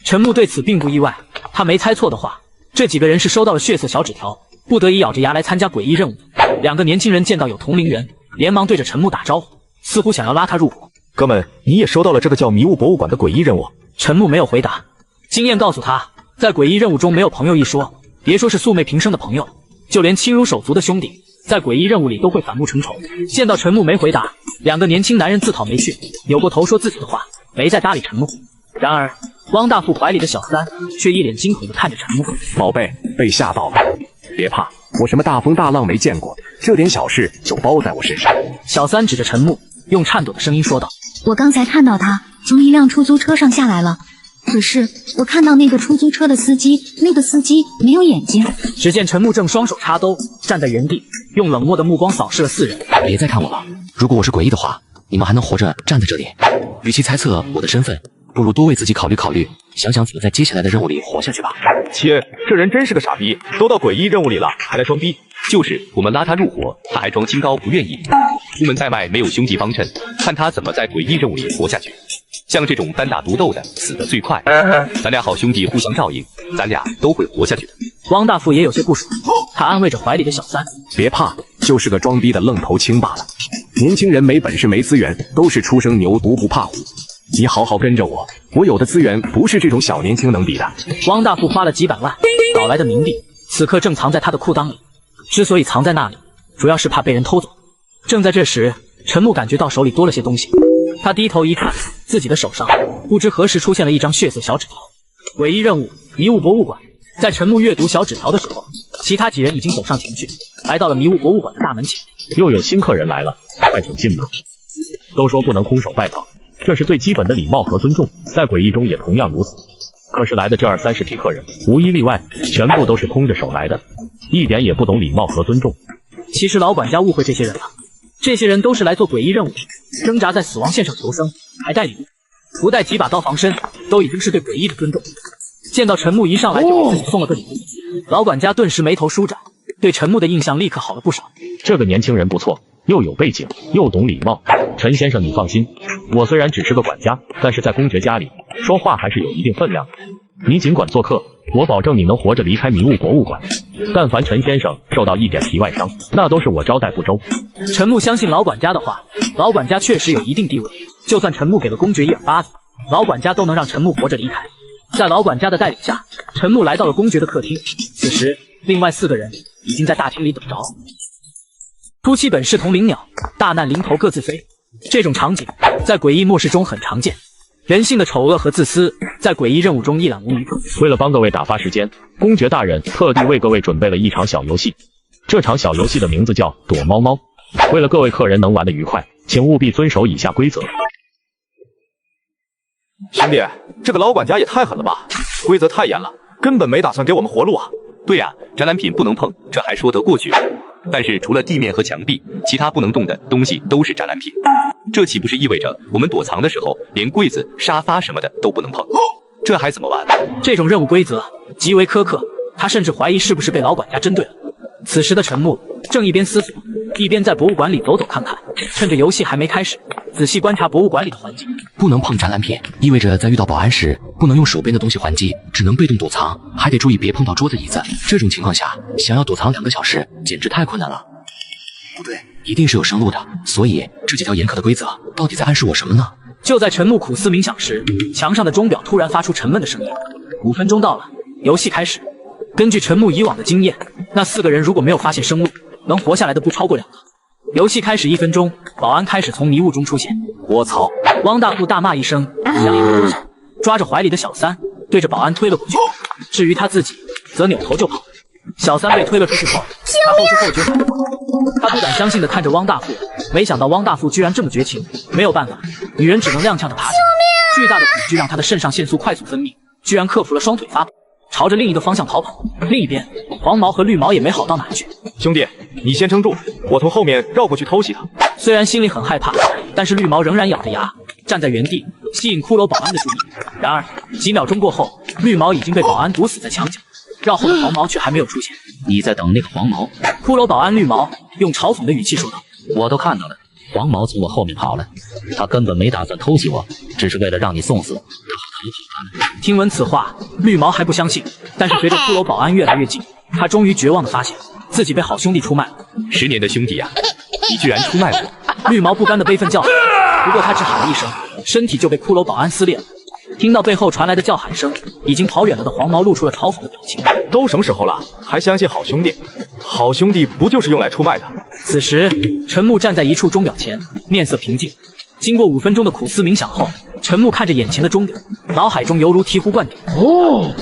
陈木对此并不意外，他没猜错的话，这几个人是收到了血色小纸条，不得已咬着牙来参加诡异任务。两个年轻人见到有同龄人，连忙对着陈木打招呼，似乎想要拉他入伙。哥们，你也收到了这个叫迷雾博物馆的诡异任务？陈木没有回答。经验告诉他，在诡异任务中没有朋友一说，别说是素昧平生的朋友，就连亲如手足的兄弟，在诡异任务里都会反目成仇。见到陈木没回答，两个年轻男人自讨没趣，扭过头说自己的话，没再搭理陈木。然而汪大富怀里的小三却一脸惊恐地看着陈木。宝贝，被吓到了，别怕，我什么大风大浪没见过，这点小事就包在我身上。小三指着陈木，用颤抖的声音说道：我刚才看到他从一辆出租车上下来了，可是我看到那个出租车的司机，那个司机没有眼睛。只见陈木正双手插兜，站在原地，用冷漠的目光扫视了四人。别再看我了，如果我是诡异的话，你们还能活着站在这里？与其猜测我的身份，不如多为自己考虑考虑，想想怎么在接下来的任务里活下去吧。切，这人真是个傻逼，都到诡异任务里了，还来装逼。就是我们拉他入伙，他还装清高不愿意。出门在外没有兄弟帮衬，看他怎么在诡异任务里活下去。像这种单打独斗的，死得最快。咱俩好兄弟互相照应，咱俩都会活下去的。汪大富也有些不爽，他安慰着怀里的小三：别怕，就是个装逼的愣头青罢了。年轻人没本事没资源，都是初生牛犊不怕虎。你好好跟着我，我有的资源不是这种小年轻能比的。汪大富花了几百万搞来的冥币，此刻正藏在他的裤裆里。之所以藏在那里，主要是怕被人偷走。正在这时，陈木感觉到手里多了些东西，他低头一看，自己的手上不知何时出现了一张血色小纸条。诡异任务，迷雾博物馆。在陈木阅读小纸条的时候，其他几人已经走上前去，来到了迷雾博物馆的大门前。又有新客人来了，快请进吧。都说不能空手拜访，这是最基本的礼貌和尊重，在诡异中也同样如此。可是来的这20-30批客人，无一例外，全部都是空着手来的，一点也不懂礼貌和尊重。其实老管家误会这些人了，这些人都是来做诡异任务，挣扎在死亡线上求生，还带礼物，不带几把刀防身，都已经是对诡异的尊重。见到陈木一上来就给自己送了个礼物，老管家顿时眉头舒展，对陈木的印象立刻好了不少。这个年轻人不错，又有背景，又懂礼貌。陈先生，你放心，我虽然只是个管家，但是在公爵家里说话还是有一定分量的。你尽管做客，我保证你能活着离开迷雾博物馆。但凡陈先生受到一点皮外伤，那都是我招待不周。陈木相信老管家的话，老管家确实有一定地位，就算陈木给了公爵一耳巴子，老管家都能让陈木活着离开。在老管家的带领下，陈木来到了公爵的客厅。此时，另外4个人已经在大厅里等着。夫妻本是同林鸟，大难临头各自飞。这种场景在诡异末世中很常见。人性的丑恶和自私，在诡异任务中一览无余。为了帮各位打发时间，公爵大人特地为各位准备了一场小游戏。这场小游戏的名字叫躲猫猫。为了各位客人能玩得愉快，请务必遵守以下规则。兄弟，这个老管家也太狠了吧，规则太严了，根本没打算给我们活路啊。对呀，展览品不能碰，这还说得过去。但是除了地面和墙壁，其他不能动的东西都是展览品。这岂不是意味着我们躲藏的时候，连柜子、沙发什么的都不能碰？这还怎么玩？这种任务规则极为苛刻，他甚至怀疑是不是被老管家针对了。此时的陈木正一边思索，一边在博物馆里走走看看，趁着游戏还没开始，仔细观察博物馆里的环境。不能碰展览品，意味着在遇到保安时，不能用手边的东西还击，只能被动躲藏，还得注意别碰到桌子椅子。这种情况下，想要躲藏2个小时，简直太困难了。不对，一定是有生路的。所以这几条严苛的规则到底在暗示我什么呢？就在陈木苦思冥想时，墙上的钟表突然发出沉闷的声音。5分钟到了，游戏开始。根据陈木以往的经验，那4个人如果没有发现生路，能活下来的不超过2个。游戏开始1分钟，保安开始从迷雾中出现。我操！汪大富大骂一声，两眼不响，抓着怀里的小三，对着保安推了过去。至于他自己，则扭头就跑。小三被推了出去后，他后知后觉，他不敢相信地看着汪大富，没想到汪大富居然这么绝情。没有办法，女人只能踉跄地爬起来。巨大的恐惧让他的肾上腺素快速分泌，居然克服了双腿发抖。朝着另一个方向逃跑。另一边，黄毛和绿毛也没好到哪去。兄弟，你先撑住，我从后面绕过去偷袭他。虽然心里很害怕，但是绿毛仍然咬着牙站在原地，吸引骷髅保安的注意。然而几秒钟过后，绿毛已经被保安堵死在墙角，绕后的黄毛却还没有出现。你在等那个黄毛？骷髅保安绿毛用嘲讽的语气说道：“我都看到了，黄毛从我后面跑了，他根本没打算偷袭我，只是为了让你送死。”听闻此话，绿毛还不相信，但是随着骷髅保安越来越近，他终于绝望地发现自己被好兄弟出卖了。10年的兄弟呀，你居然出卖我！绿毛不甘的悲愤叫喊，不过他只喊了一声，身体就被骷髅保安撕裂了。听到背后传来的叫喊声，已经跑远了的黄毛露出了嘲讽的表情。都什么时候了，还相信好兄弟？好兄弟不就是用来出卖的？此时，陈木站在一处钟表前，面色平静。经过5分钟的苦思冥想后，陈木看着眼前的钟表，脑海中犹如醍醐灌顶。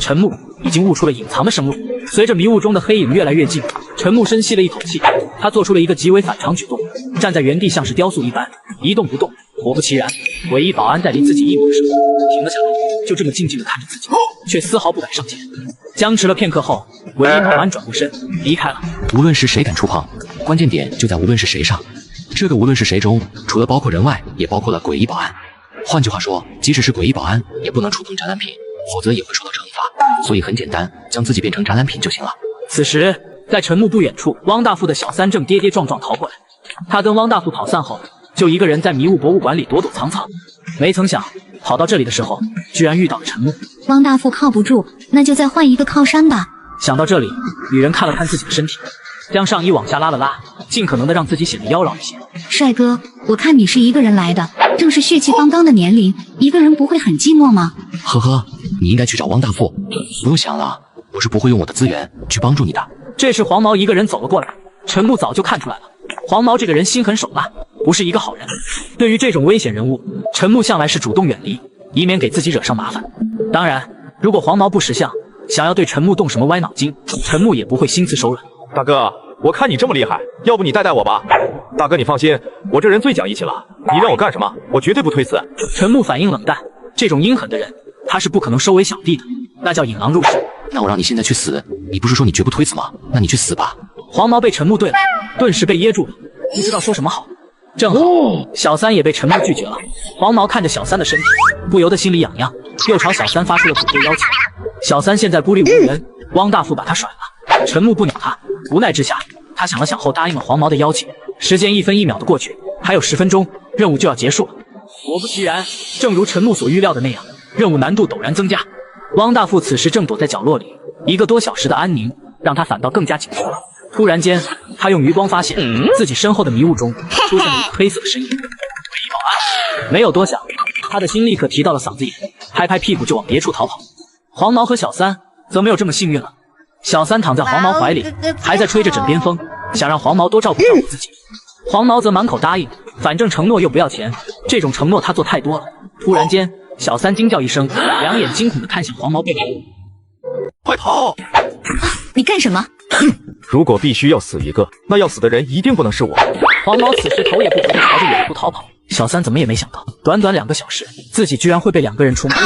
陈木已经悟出了隐藏的生路。随着迷雾中的黑影越来越近，陈木深吸了一口气，他做出了一个极为反常举动，站在原地像是雕塑一般一动不动。果不其然，诡异保安在离自己1米的时候停了下来，就这么静静地看着自己，却丝毫不敢上前。僵持了片刻后，诡异保安转过身离开了。无论是谁敢触碰，关键点就在无论是谁上。这个无论是谁中，除了包括人外，也包括了诡异保安。换句话说，即使是诡异保安，也不能触碰展览品，否则也会受到惩罚。所以很简单，将自己变成展览品就行了。此时，在陈木不远处，汪大富的小三正跌跌撞撞逃过来。他跟汪大富逃散后，就一个人在迷雾博物馆里躲躲藏藏。没曾想，跑到这里的时候，居然遇到了陈木。汪大富靠不住，那就再换一个靠山吧。想到这里，女人看了看自己的身体，将上衣往下拉了拉，尽可能的让自己显得妖娆一些。帅哥，我看你是一个人来的，正是血气方刚的年龄，一个人不会很寂寞吗？呵呵，你应该去找汪大富，不用想了，我是不会用我的资源去帮助你的。这时黄毛一个人走了过来，陈木早就看出来了，黄毛这个人心狠手辣，不是一个好人。对于这种危险人物，陈木向来是主动远离，以免给自己惹上麻烦。当然，如果黄毛不识相，想要对陈木动什么歪脑筋，陈木也不会心慈手软。大哥，我看你这么厉害，要不你带带我吧？大哥你放心，我这人最讲义气了，你让我干什么，我绝对不推辞。陈木反应冷淡，这种阴狠的人，他是不可能收为小弟的，那叫引狼入室。那我让你现在去死，你不是说你绝不推辞吗？那你去死吧。黄毛被陈木对了，顿时被噎住了，不知道说什么好。正好，小三也被陈木拒绝了。黄毛看着小三的身体，不由得心里痒痒，又朝小三发出了赌对邀请。小三现在孤立无援，汪大富把他甩了，陈木不鸟他，无奈之下，他想了想后答应了黄毛的邀请。时间1分1秒的过去，还有10分钟，任务就要结束了。果不其然，正如陈木所预料的那样，任务难度陡然增加。汪大富此时正躲在角落里，1个多小时的安宁让他反倒更加紧张。突然间，他用余光发现自己身后的迷雾中出现了一个黑色的身影。诡异保安。没有多想，他的心立刻提到了嗓子眼，拍拍屁股就往别处逃跑。黄毛和小三则没有这么幸运了。小三躺在黄毛怀里，还在吹着枕边风，想让黄毛多照顾照顾自己。黄毛则满口答应，反正承诺又不要钱，这种承诺他做太多了。突然间，小三惊叫一声，两眼惊恐地看向黄毛背后。快跑！你干什么？如果必须要死一个，那要死的人一定不能是我。黄毛此时头也不回地朝着远处逃跑。小三怎么也没想到，短短2个小时，自己居然会被2个人出卖。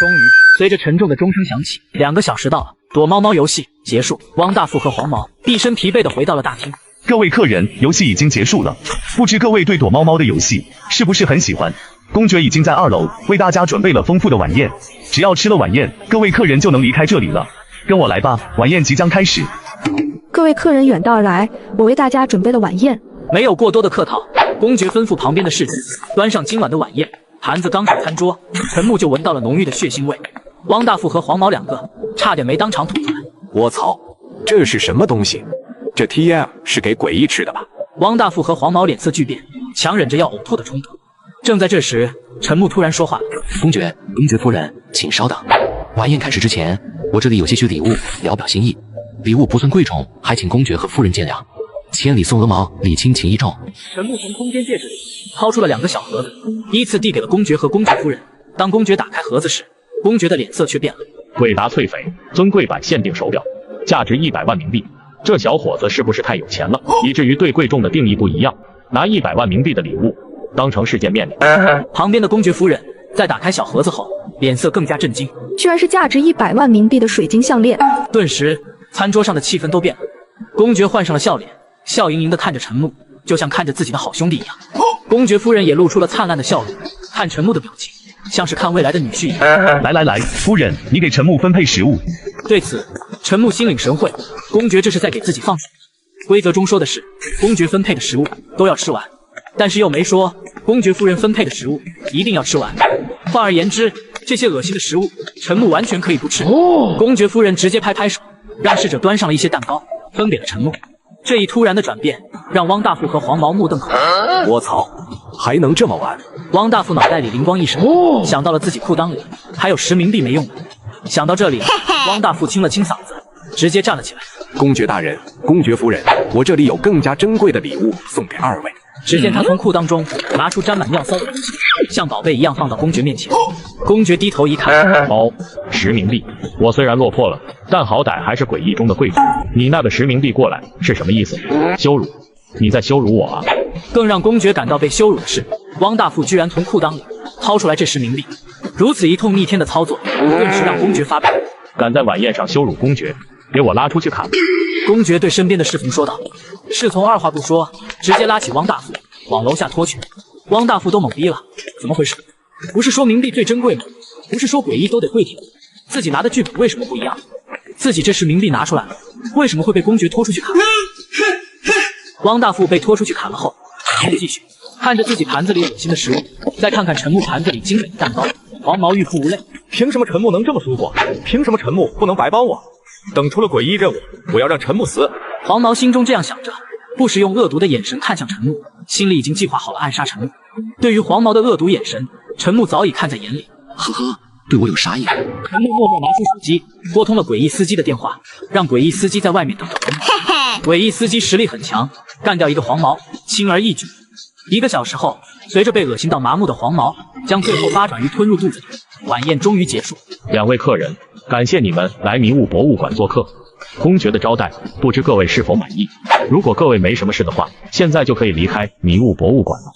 终于，随着沉重的钟声响起，2个小时到了，躲猫猫游戏结束。汪大富和黄毛一身疲惫地回到了大厅。各位客人，游戏已经结束了，不知各位对躲猫猫的游戏是不是很喜欢？公爵已经在2楼为大家准备了丰富的晚宴，只要吃了晚宴，各位客人就能离开这里了。跟我来吧，晚宴即将开始。各位客人远道而来，我为大家准备了晚宴。没有过多的客套，公爵吩咐旁边的侍子端上今晚的晚宴。盘子刚上餐桌，陈木就闻到了浓郁的血腥味。汪大富和黄毛2个差点没当场吐出来。我操，这是什么东西？这 TM 是给诡异吃的吧？汪大富和黄毛脸色巨变，强忍着要呕吐的冲动。正在这时，陈木突然说话了：“公爵夫人，请稍等。晚宴开始之前，我这里有些许礼物，聊表心意。礼物不算贵重，还请公爵和夫人见谅。千里送鹅毛，礼轻情意重。”陈木从空间戒指里掏出了2个小盒子，依次递给了公爵和公爵夫人。当公爵打开盒子时，公爵的脸色却变了。贵达翠翡尊贵版限定手表，价值100万冥币。这小伙子是不是太有钱了，以至于对贵重的定义不一样？拿100万冥币的礼物当成世界面礼。旁边的公爵夫人在打开小盒子后，脸色更加震惊，居然是价值100万冥币的水晶项链。顿时，餐桌上的气氛都变了。公爵换上了笑脸，笑盈盈地看着陈木，就像看着自己的好兄弟一样。公爵夫人也露出了灿烂的笑容，看陈木的表情，像是看未来的女婿一样。来，夫人，你给陈木分配食物。对此，陈木心领神会，公爵这是在给自己放水。规则中说的是，公爵分配的食物都要吃完，但是又没说公爵夫人分配的食物一定要吃完。换而言之，这些恶心的食物，陈木完全可以不吃。公爵夫人直接拍拍手，让侍者端上了一些蛋糕，分给了陈木。这一突然的转变，让汪大富和黄毛目瞪口呆。我操，还能这么玩？汪大富脑袋里灵光一闪，想到了自己裤裆里还有10冥币没用呢。想到这里，汪大富清了清嗓子，直接站了起来。公爵大人，公爵夫人，我这里有更加珍贵的礼物送给2位。只见他从裤裆中拿出沾满尿骚的东西，像宝贝一样放到公爵面前。公爵低头一看，10冥币。我虽然落魄了，但好歹还是诡异中的贵族。你那个10冥币过来是什么意思？羞辱？你在羞辱我啊！更让公爵感到被羞辱的是，汪大富居然从裤裆里掏出来这10冥币。如此一通逆天的操作，顿时让公爵发飙。敢在晚宴上羞辱公爵，给我拉出去砍！公爵对身边的侍从说道。侍从二话不说，直接拉起汪大富往楼下拖去。汪大富都懵逼了，怎么回事？不是说冥币最珍贵吗？不是说诡异都得跪舔？自己拿的剧本为什么不一样？自己这10冥币拿出来了，为什么会被公爵拖出去砍？汪大富被拖出去砍了后，还得继续看着自己盘子里恶心的食物，再看看陈木盘子里精美的蛋糕。黄毛欲哭无泪，凭什么陈木能这么舒服？凭什么陈木不能白帮我？等出了诡异任务，我要让陈木死！黄毛心中这样想着，不时用恶毒的眼神看向陈木，心里已经计划好了暗杀陈木。对于黄毛的恶毒眼神，陈木早已看在眼里。呵呵，对我有杀意。陈木默默拿出手机，拨通了诡异司机的电话，让诡异司机在外面等着。诡异司机实力很强，干掉一个黄毛轻而易举。1个小时后，随着被恶心到麻木的黄毛将最后8爪鱼吞入肚子里，晚宴终于结束。2位客人，感谢你们来迷雾博物馆做客。公爵的招待，不知各位是否满意？如果各位没什么事的话，现在就可以离开迷雾博物馆了。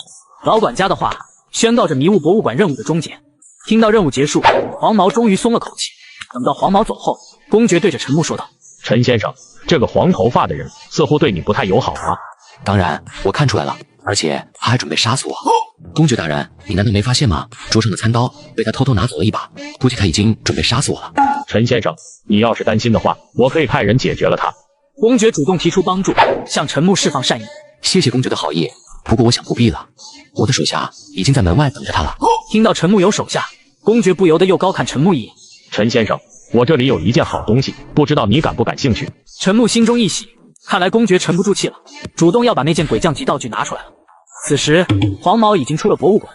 老管家的话宣告着迷雾博物馆任务的终结。听到任务结束，黄毛终于松了口气。等到黄毛走后，公爵对着陈木说道：“陈先生，这个黄头发的人似乎对你不太友好啊。”当然，我看出来了，而且他还准备杀死我。公爵大人，你难道没发现吗？桌上的餐刀被他偷偷拿走了一把，估计他已经准备杀死我了。陈先生，你要是担心的话，我可以派人解决了他。公爵主动提出帮助，向陈木释放善意。谢谢公爵的好意，不过我想不必了，我的手下已经在门外等着他了。听到陈木有手下，公爵不由得又高看陈木一眼。陈先生，我这里有一件好东西，不知道你感不感兴趣？陈木心中一喜，看来公爵沉不住气了，主动要把那件鬼将级道具拿出来了。此时，黄毛已经出了博物馆，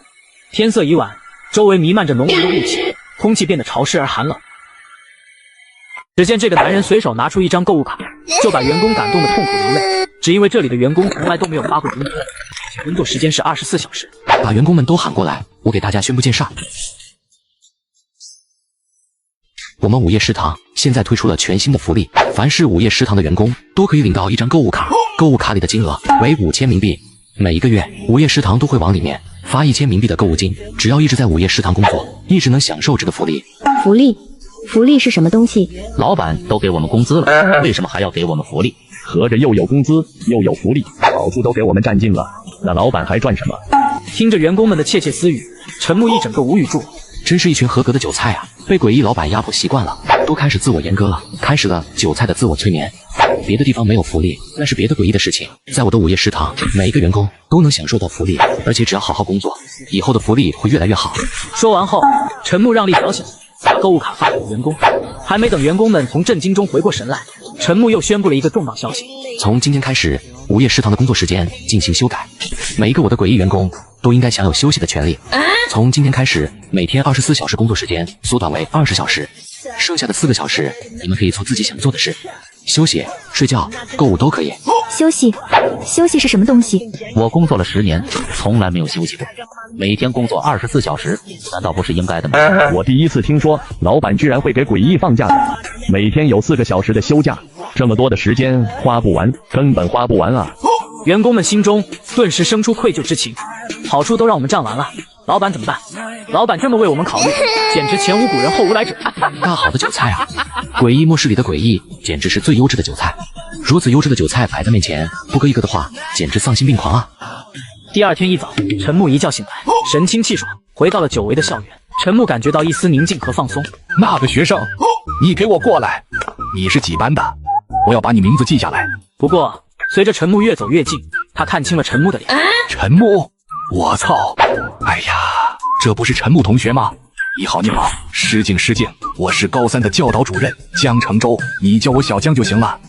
天色已晚，周围弥漫着浓浓的雾气，空气变得潮湿而寒冷。只见这个男人随手拿出一张购物卡，就把员工感动得痛苦流泪，只因为这里的员工从来都没有发过工资，工作时间是24小时。把员工们都喊过来，我给大家宣布件事儿。我们午夜食堂现在推出了全新的福利，凡是午夜食堂的员工都可以领到一张购物卡，购物卡里的金额为5000冥币。每一个月，午夜食堂都会往里面发1000冥币的购物金，只要一直在午夜食堂工作，一直能享受这个福利。福利是什么东西？老板都给我们工资了，为什么还要给我们福利？合着又有工资又有福利，好处都给我们占尽了，那老板还赚什么？听着员工们的窃窃私语，陈木一整个无语住了。真是一群合格的韭菜啊！被诡异老板压迫习惯了，都开始自我阉割了，开始了韭菜的自我催眠。别的地方没有福利，那是别的诡异的事情。在我的午夜食堂，每一个员工都能享受到福利，而且只要好好工作，以后的福利会越来越好。说完后，陈木让力小小，把购物卡发给员工。还没等员工们从震惊中回过神来，陈木又宣布了一个重磅消息：从今天开始，午夜食堂的工作时间进行修改，每一个我的诡异员工都应该享有休息的权利。从今天开始，每天24小时工作时间缩短为20小时，剩下的4个小时，你们可以做自己想做的事，休息、睡觉、购物都可以。休息是什么东西？我工作了10年，从来没有休息过，每天工作24小时，难道不是应该的吗？我第一次听说老板居然会给诡异放假的，每天有4个小时的休假，这么多的时间花不完，根本花不完啊！员工们心中顿时生出愧疚之情，好处都让我们占完了，老板怎么办？老板这么为我们考虑，简直前无古人后无来者。大好的韭菜啊！诡异末世里的诡异，简直是最优质的韭菜。如此优质的韭菜摆在面前，不割一个的话，简直丧心病狂啊！第二天一早，陈木一觉醒来，神清气爽，回到了久违的校园。陈木感觉到一丝宁静和放松。那个学生，你给我过来！你是几班的？我要把你名字记下来。不过，随着陈木越走越近，他看清了陈木的脸。陈木，我操！哎呀，这不是陈木同学吗？你好，你好，失敬失敬，我是高3的教导主任江承洲，你叫我小江就行了。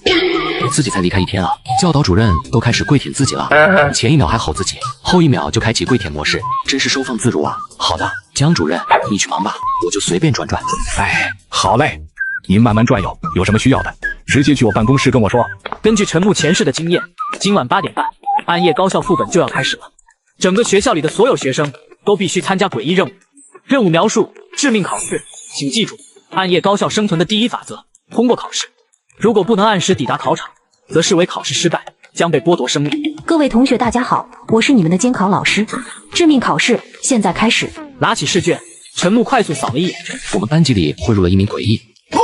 自己才离开一天啊，教导主任都开始跪舔自己了，前一秒还吼自己，后一秒就开启跪舔模式，真是收放自如啊。好的，江主任，你去忙吧，我就随便转转。哎，好嘞，您慢慢转悠，有什么需要的，直接去我办公室跟我说。根据陈木前世的经验，今晚8点半，暗夜高校副本就要开始了。整个学校里的所有学生都必须参加诡异任务。任务描述：致命考试，请记住，暗夜高校生存的第一法则：通过考试。如果不能按时抵达考场，则视为考试失败，将被剥夺生命。各位同学大家好，我是你们的监考老师。致命考试现在开始。拿起试卷，陈木快速扫了一眼。我们班级里汇入了一名诡异，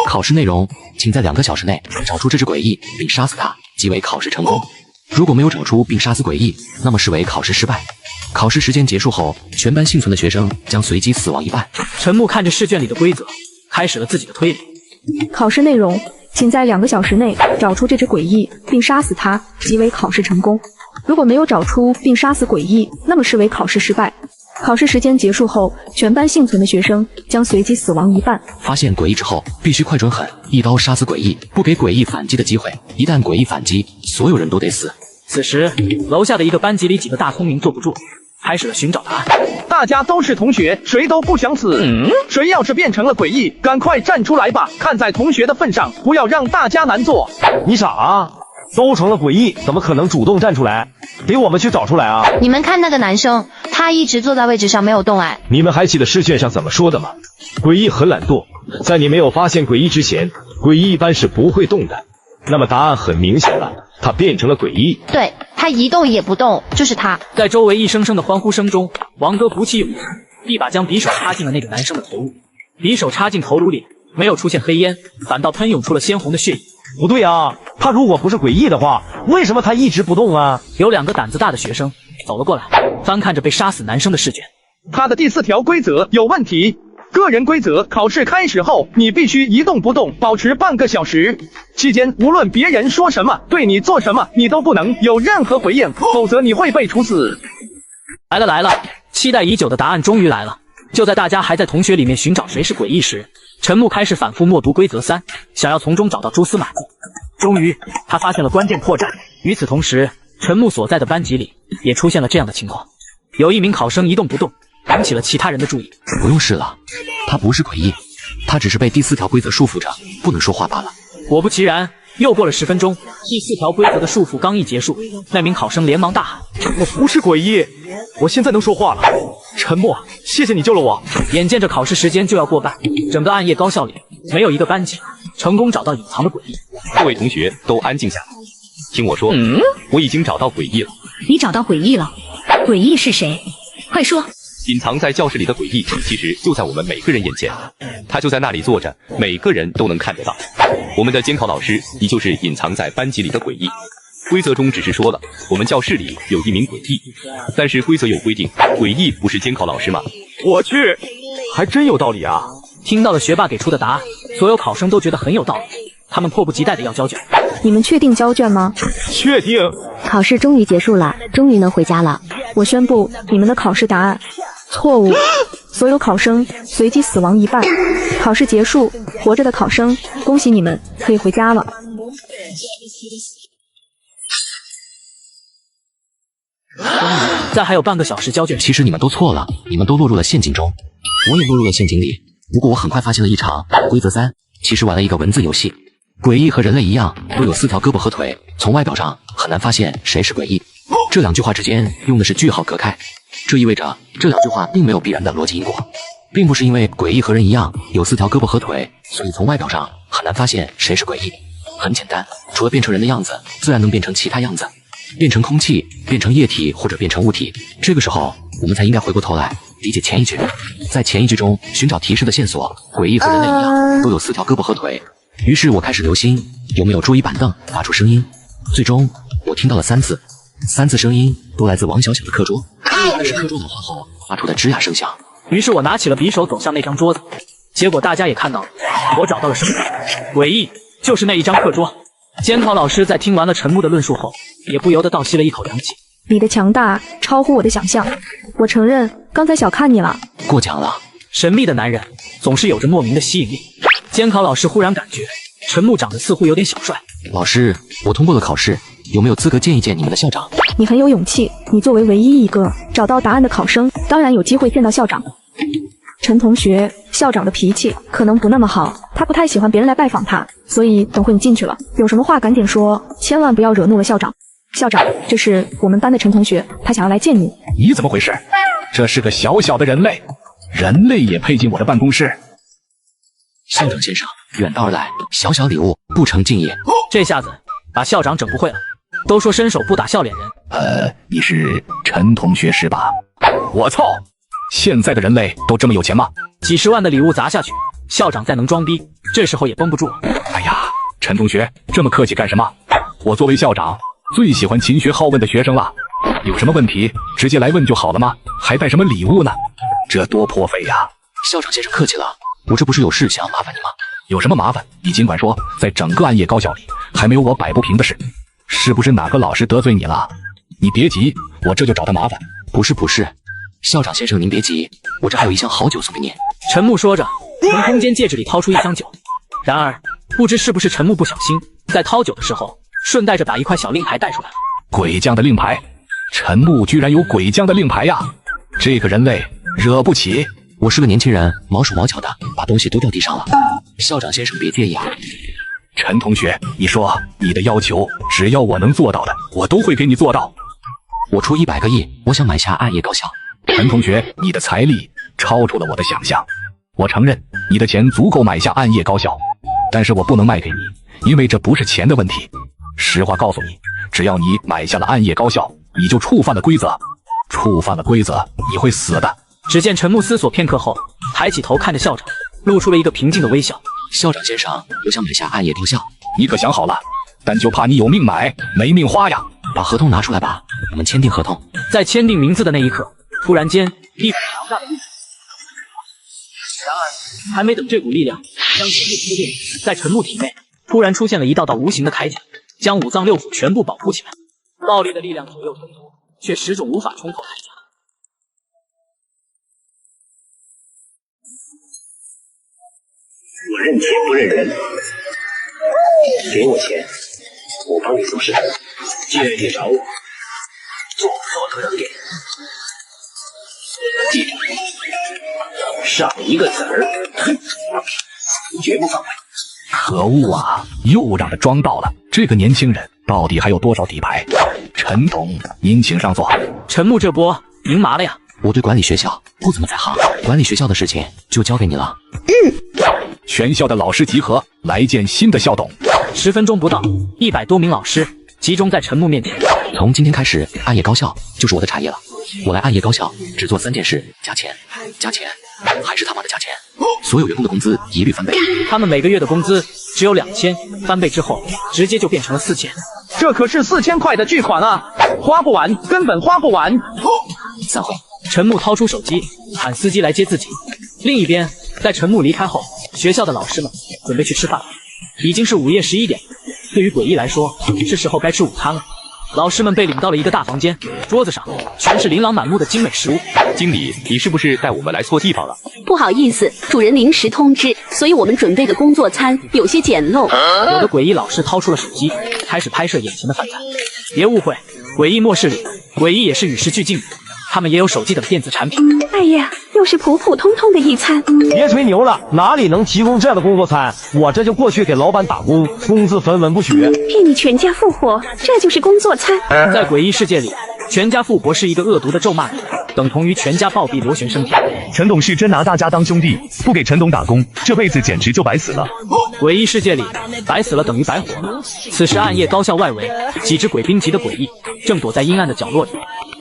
考试内容，请在2个小时内找出这只诡异并杀死它，即为考试成功。如果没有找出并杀死诡异，那么视为考试失败。考试时间结束后，全班幸存的学生将随机死亡一半。陈木看着试卷里的规则，开始了自己的推理。考试内容，请在2个小时内找出这只诡异并杀死它，即为考试成功。如果没有找出并杀死诡异，那么视为考试失败。考试时间结束后，全班幸存的学生将随机死亡一半。发现诡异之后，必须快准狠，一刀杀死诡异，不给诡异反击的机会。一旦诡异反击，所有人都得死。此时，楼下的一个班级里几个大聪明坐不住，开始了寻找答案。大家都是同学，谁都不想死。谁要是变成了诡异，赶快站出来吧！看在同学的份上，不要让大家难做。你傻啊？都成了诡异，怎么可能主动站出来？得我们去找出来啊！你们看那个男生，他一直坐在位置上没有动哎。你们还记得试卷上怎么说的吗？诡异很懒惰，在你没有发现诡异之前，诡异一般是不会动的。那么答案很明显了，他变成了诡异。对，他一动也不动，就是他。在周围一声声的欢呼声中，王哥鼓起勇气，一把将匕首插进了那个男生的头颅。匕首插进头颅里，没有出现黑烟，反倒喷涌出了鲜红的血液。不对啊，他如果不是诡异的话，为什么他一直不动啊？有2个胆子大的学生走了过来，翻看着被杀死男生的试卷。他的第4条规则有问题。个人规则：考试开始后，你必须一动不动，保持半个小时。期间，无论别人说什么，对你做什么，你都不能有任何回应，否则你会被处死。来了，期待已久的答案终于来了。就在大家还在同学里面寻找谁是诡异时，陈木开始反复默读规则3，想要从中找到蛛丝马迹。终于，他发现了关键破绽。与此同时，陈木所在的班级里也出现了这样的情况：有一名考生一动不动，引起了其他人的注意。不用试了，他不是诡异，他只是被第4条规则束缚着，不能说话罢了。果不其然，又过了10分钟，第4条规则的束缚刚一结束，那名考生连忙大喊：“我不是诡异，我现在能说话了。陈默，谢谢你救了我。”眼见着考试时间就要过半，整个暗夜高校里没有一个班级成功找到隐藏的诡异。各位同学都安静下来，听我说，我已经找到诡异了。你找到诡异了？诡异是谁？快说！隐藏在教室里的诡异，其实就在我们每个人眼前，他就在那里坐着，每个人都能看得到。我们的监考老师，你就是隐藏在班级里的诡异。规则中只是说了，我们教室里有一名诡异，但是规则有规定，诡异不是监考老师吗？我去，还真有道理啊！听到了学霸给出的答案，所有考生都觉得很有道理，他们迫不及待的要交卷。你们确定交卷吗？确定。考试终于结束了，终于能回家了。我宣布你们的考试答案错误，所有考生随机死亡一半。考试结束，活着的考生，恭喜你们可以回家了。再还有半个小时交卷。其实你们都错了，你们都落入了陷阱中，我也落入了陷阱里。不过我很快发现了异常，规则3其实玩了一个文字游戏。诡异和人类一样，都有4条胳膊和腿，从外表上很难发现谁是诡异。这2句话之间用的是句号隔开，这意味着这2句话并没有必然的逻辑因果，并不是因为诡异和人一样有4条胳膊和腿，所以从外表上很难发现谁是诡异。很简单，除了变成人的样子，自然能变成其他样子。变成空气，变成液体或者变成物体。这个时候，我们才应该回过头来理解前一句，在前一句中寻找提示的线索。诡异和人类一样，都有4条胳膊和腿。于是我开始留心有没有桌椅板凳发出声音。最终，我听到了3次，3次声音都来自王小小的课桌，那是课桌老化后发出的吱呀声响。于是我拿起了匕首走向那张桌子，结果大家也看到了，我找到了什么？诡异，就是那一张课桌。监考老师在听完了陈木的论述后，也不由得倒吸了一口凉气。你的强大超乎我的想象，我承认刚才小看你了。过奖了。神秘的男人总是有着莫名的吸引力。监考老师忽然感觉陈木长得似乎有点小帅。老师，我通过了考试，有没有资格见一见你们的校长？你很有勇气，你作为唯一一个找到答案的考生，当然有机会见到校长。陈同学，校长的脾气可能不那么好，他不太喜欢别人来拜访他，所以等会你进去了，有什么话赶紧说，千万不要惹怒了校长。校长，这是我们班的陈同学，他想要来见你。你怎么回事？这是个小小的人类，人类也配进我的办公室？校长先生，远道而来，小小礼物不成敬意。这下子把校长整不会了。都说伸手不打笑脸人。你是陈同学是吧？我操！现在的人类都这么有钱吗？几十万的礼物砸下去，校长再能装逼，这时候也绷不住了。哎呀，陈同学这么客气干什么？我作为校长，最喜欢勤学好问的学生了。有什么问题直接来问就好了吗？还带什么礼物呢？这多破费呀！校长先生客气了，我这不是有事想要麻烦你吗？有什么麻烦你尽管说，在整个暗夜高校里还没有我摆不平的事。是不是哪个老师得罪你了？你别急，我这就找他麻烦。不是，校长先生您别急，我这还有一箱好酒送给您。陈木说着，从空间戒指里掏出一箱酒。然而，不知是不是陈木不小心，在掏酒的时候，顺带着把一块小令牌带出来了。鬼将的令牌，陈木居然有鬼将的令牌呀！这个人类惹不起。我是个年轻人，毛手毛脚的，把东西都掉地上了。校长先生别介意啊。陈同学，你说你的要求，只要我能做到的，我都会给你做到。我出100个亿，我想买下暗夜高校。陈同学，你的财力超出了我的想象。我承认你的钱足够买下暗夜高校，但是我不能卖给你，因为这不是钱的问题。实话告诉你，只要你买下了暗夜高校，你就触犯了规则。触犯了规则，你会死的。只见陈木思索片刻后，抬起头看着校长，露出了一个平静的微笑。校长先生，有想买下暗夜高校，你可想好了？但就怕你有命买没命花呀！把合同拿出来吧，我们签订合同。在签订名字的那一刻，突然间，一股强大的力量。然而，还没等这股力量将全部铺垫，在陈木体内突然出现了一道道无形的铠甲，将五脏六腑全部保护起来。暴力的力量左右冲突，却始终无法冲破铠甲。我认钱不认人，给我钱，我帮你做事。既然你找我，做不做都要给。记住，少一个子儿，绝不放过。可恶啊！又让他装到了。这个年轻人到底还有多少底牌？陈董，您请上座。陈木这波赢麻了呀！我对管理学校不怎么在行，管理学校的事情就交给你了。全校的老师集合，来见新的校董。10分钟不到，100多名老师集中在陈木面前。从今天开始，暗夜高校就是我的产业了。我来暗夜高校只做3件事：加钱，加钱，还是他妈的加钱！所有员工的工资一律翻倍。他们每个月的工资只有2000，翻倍之后直接就变成了4000。这可是4000块的巨款啊，花不完，根本花不完。散会。陈木掏出手机，喊司机来接自己。另一边，在陈木离开后，学校的老师们准备去吃饭了。已经是午夜11点，对于诡异来说，是时候该吃午餐了。老师们被领到了一个大房间，桌子上全是琳琅满目的精美食物。经理，你是不是带我们来错地方了？不好意思，主人临时通知，所以我们准备的工作餐有些简陋。有的诡异老师掏出了手机，开始拍摄眼前的饭菜。别误会，诡异末世里，诡异也是与时俱进的，他们也有手机等电子产品。哎呀，又是普普通通的一餐。别吹牛了，哪里能提供这样的工作餐？我这就过去给老板打工，工资分文不取。骗你全家复活，这就是工作餐。在诡异世界里，全家复活是一个恶毒的咒骂语，等同于全家暴毙，螺旋升天。陈董是真拿大家当兄弟，不给陈董打工，这辈子简直就白死了。诡异世界里，白死了等于白活了。此时暗夜高校外围，几只鬼兵级的诡异正躲在阴暗的角落里。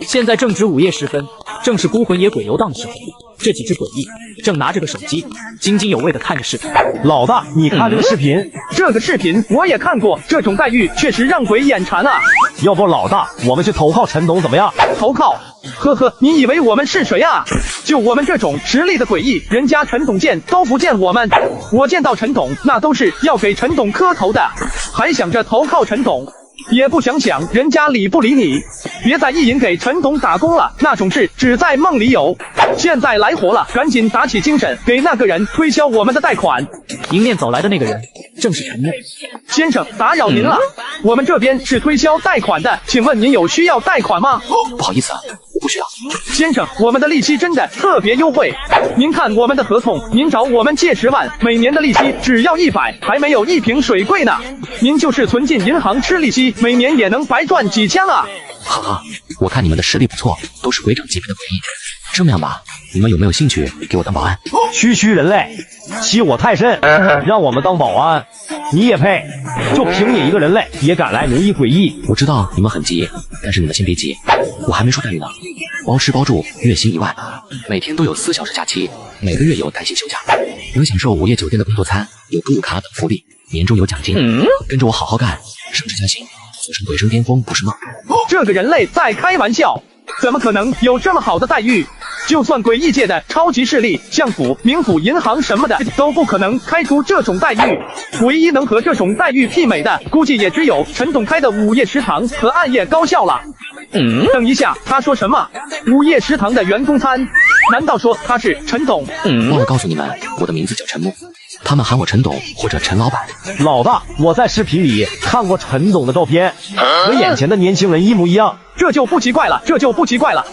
现在正值午夜时分，正是孤魂野鬼游荡的时候。这几只诡异正拿着个手机，津津有味地看着视频。老大，你看这个视频，这个视频我也看过，这种待遇确实让鬼眼馋啊！要不老大，我们去投靠陈董怎么样？投靠？呵呵，你以为我们是谁啊？就我们这种实力的诡异，人家陈董见都不见我们，我见到陈董那都是要给陈董磕头的，还想着投靠陈董。也不想想人家理不理你，别再意淫给陈董打工了，那种事只在梦里有。现在来活了，赶紧打起精神，给那个人推销我们的贷款。迎面走来的那个人正是陈木先生，打扰您了，我们这边是推销贷款的，请问您有需要贷款吗？不好意思啊，我不需要。先生，我们的利息真的特别优惠，您看我们的合同，您找我们借10万，每年的利息只要100，还没有一瓶水贵呢。您就是存进银行吃利息，每年也能白赚几千啊！呵呵，我看你们的实力不错，都是鬼长级别的诡异。这么样吧，你们有没有兴趣给我当保安？区人类，欺我太甚，让我们当保安，你也配？就凭你一个人类，也敢来奴役诡异？我知道你们很急，但是你们先别急，我还没说待遇呢。包吃包住，月薪1万，每天都有4小时假期，每个月有弹性休假，能享受午夜酒店的工作餐，有购物卡等福利，年终有奖金。跟着我好好干，升职加薪，走上鬼升巅峰不是梦。这个人类在开玩笑，怎么可能有这么好的待遇？就算诡异界的超级势力，像府、冥府、银行什么的，都不可能开出这种待遇。唯一能和这种待遇媲美的，估计也只有陈董开的午夜食堂和暗夜高校了。等一下，他说什么？午夜食堂的员工餐？难道说他是陈董？忘了告诉你们，我的名字叫陈木，他们喊我陈董或者陈老板。老大，我在视频里看过陈董的照片，和眼前的年轻人一模一样。这就不奇怪了，这就不奇怪了。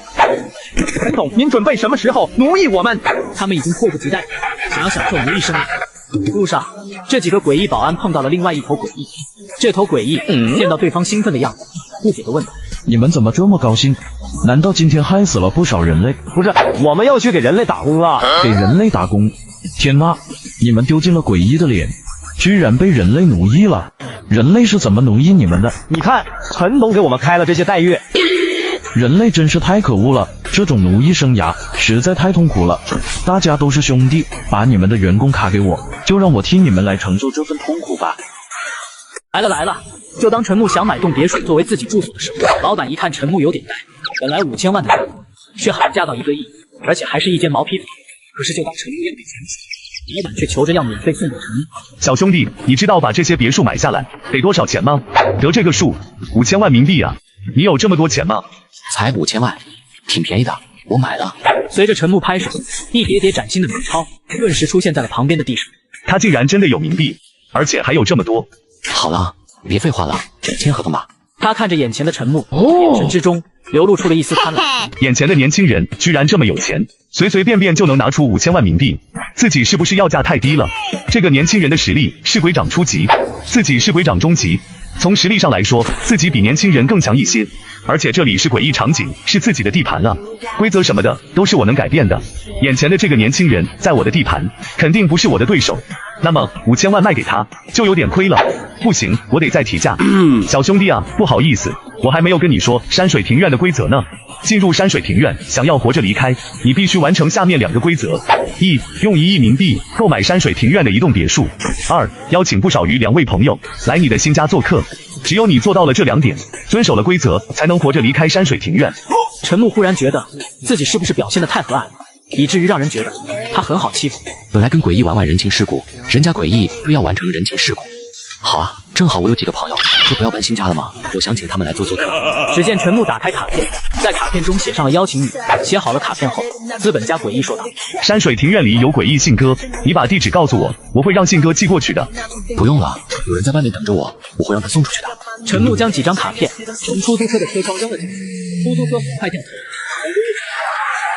陈董，您准备什么时候奴役我们？他们已经迫不及待，想要享受奴役生活。路上，这几个诡异保安碰到了另外一头诡异。这头诡异见到对方兴奋的样子，不解地问道：“你们怎么这么高兴？难道今天害死了不少人类？不是，我们要去给人类打工啊！给人类打工？天哪！你们丢尽了诡异的脸，居然被人类奴役了！人类是怎么奴役你们的？你看，陈董给我们开了这些待遇。人类真是太可恶了，这种奴役生涯实在太痛苦了。大家都是兄弟，把你们的员工卡给我，就让我替你们来承受这份痛苦吧。”来了！就当陈木想买栋别墅作为自己住所的时候，老板一看陈木有点呆，本来5000万的人，却喊价到1个亿，而且还是一间毛坯房。可是就当陈木要给钱时，老板却求着要免费送给陈木。小兄弟，你知道把这些别墅买下来得多少钱吗？得这个数，5000万冥币啊！你有这么多钱吗？才5000万，挺便宜的，我买了。随着陈木拍手，一叠叠崭新的美钞顿时出现在了旁边的地上。他竟然真的有冥币，而且还有这么多。好了，别废话了，签合同吧。他看着眼前的陈木，眼神之中流露出了一丝贪婪。眼前的年轻人居然这么有钱，随随便便就能拿出5000万冥币，自己是不是要价太低了？这个年轻人的实力是鬼长初级，自己是鬼长中级，从实力上来说，自己比年轻人更强一些。而且这里是诡异场景，是自己的地盘了，规则什么的都是我能改变的。眼前的这个年轻人在我的地盘，肯定不是我的对手。那么5000万卖给他就有点亏了，不行，我得再提价。小兄弟啊，不好意思，我还没有跟你说山水庭院的规则呢。进入山水庭院，想要活着离开，你必须完成下面2个规则：一，用1亿冥币购买山水庭院的一栋别墅；2，邀请不少于2位朋友来你的新家做客。只有你做到了这2点，遵守了规则，才能活着离开山水庭院。陈木忽然觉得自己是不是表现得太和蔼了，以至于让人觉得他很好欺负。本来跟诡异玩玩人情世故，人家诡异又要完成人情世故。好啊，正好我有几个朋友说不要搬新家了吗？我想请他们来做客。只见陈木打开卡片，在卡片中写上了邀请语。写好了卡片后，资本家诡异说道：“山水庭院里有诡异信鸽，你把地址告诉我，我会让信鸽寄过去的。”不用了，有人在外面等着我，我会让他送出去的。陈木将几张卡片从出租车的车窗扔了进去，出租车很快掉头。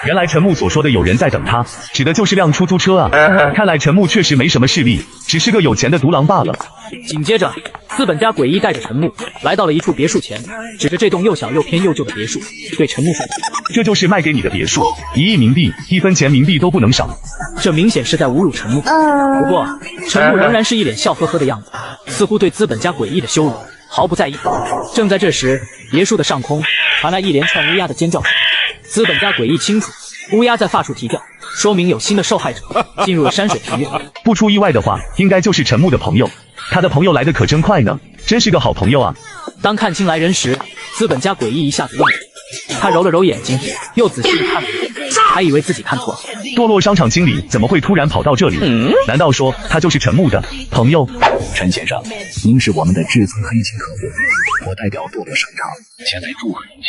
原来陈木所说的有人在等他，指的就是辆出租车啊！看来陈木确实没什么势力，只是个有钱的独狼罢了。紧接着，资本家诡异带着陈木来到了一处别墅前，指着这栋又小又偏又旧的别墅，对陈木说：“这就是卖给你的别墅，1亿冥币，1分钱冥币都不能少。”这明显是在侮辱陈木。不过陈木仍然是一脸笑呵呵的样子，似乎对资本家诡异的羞辱毫不在意。正在这时，别墅的上空传来一连串乌鸦的尖叫声。资本家诡异清楚，乌鸦在发处啼叫，说明有新的受害者进入了山水庭院。不出意外的话，应该就是陈木的朋友。他的朋友来的可真快呢，真是个好朋友啊！当看清来人时，资本家诡异一下子愣住，他揉了揉眼睛，又仔细地看了一眼，还以为自己看错了。堕落商场经理怎么会突然跑到这里？难道说他就是陈木的朋友？陈先生，您是我们的至尊黑金客户，我代表堕落商场前来祝贺您。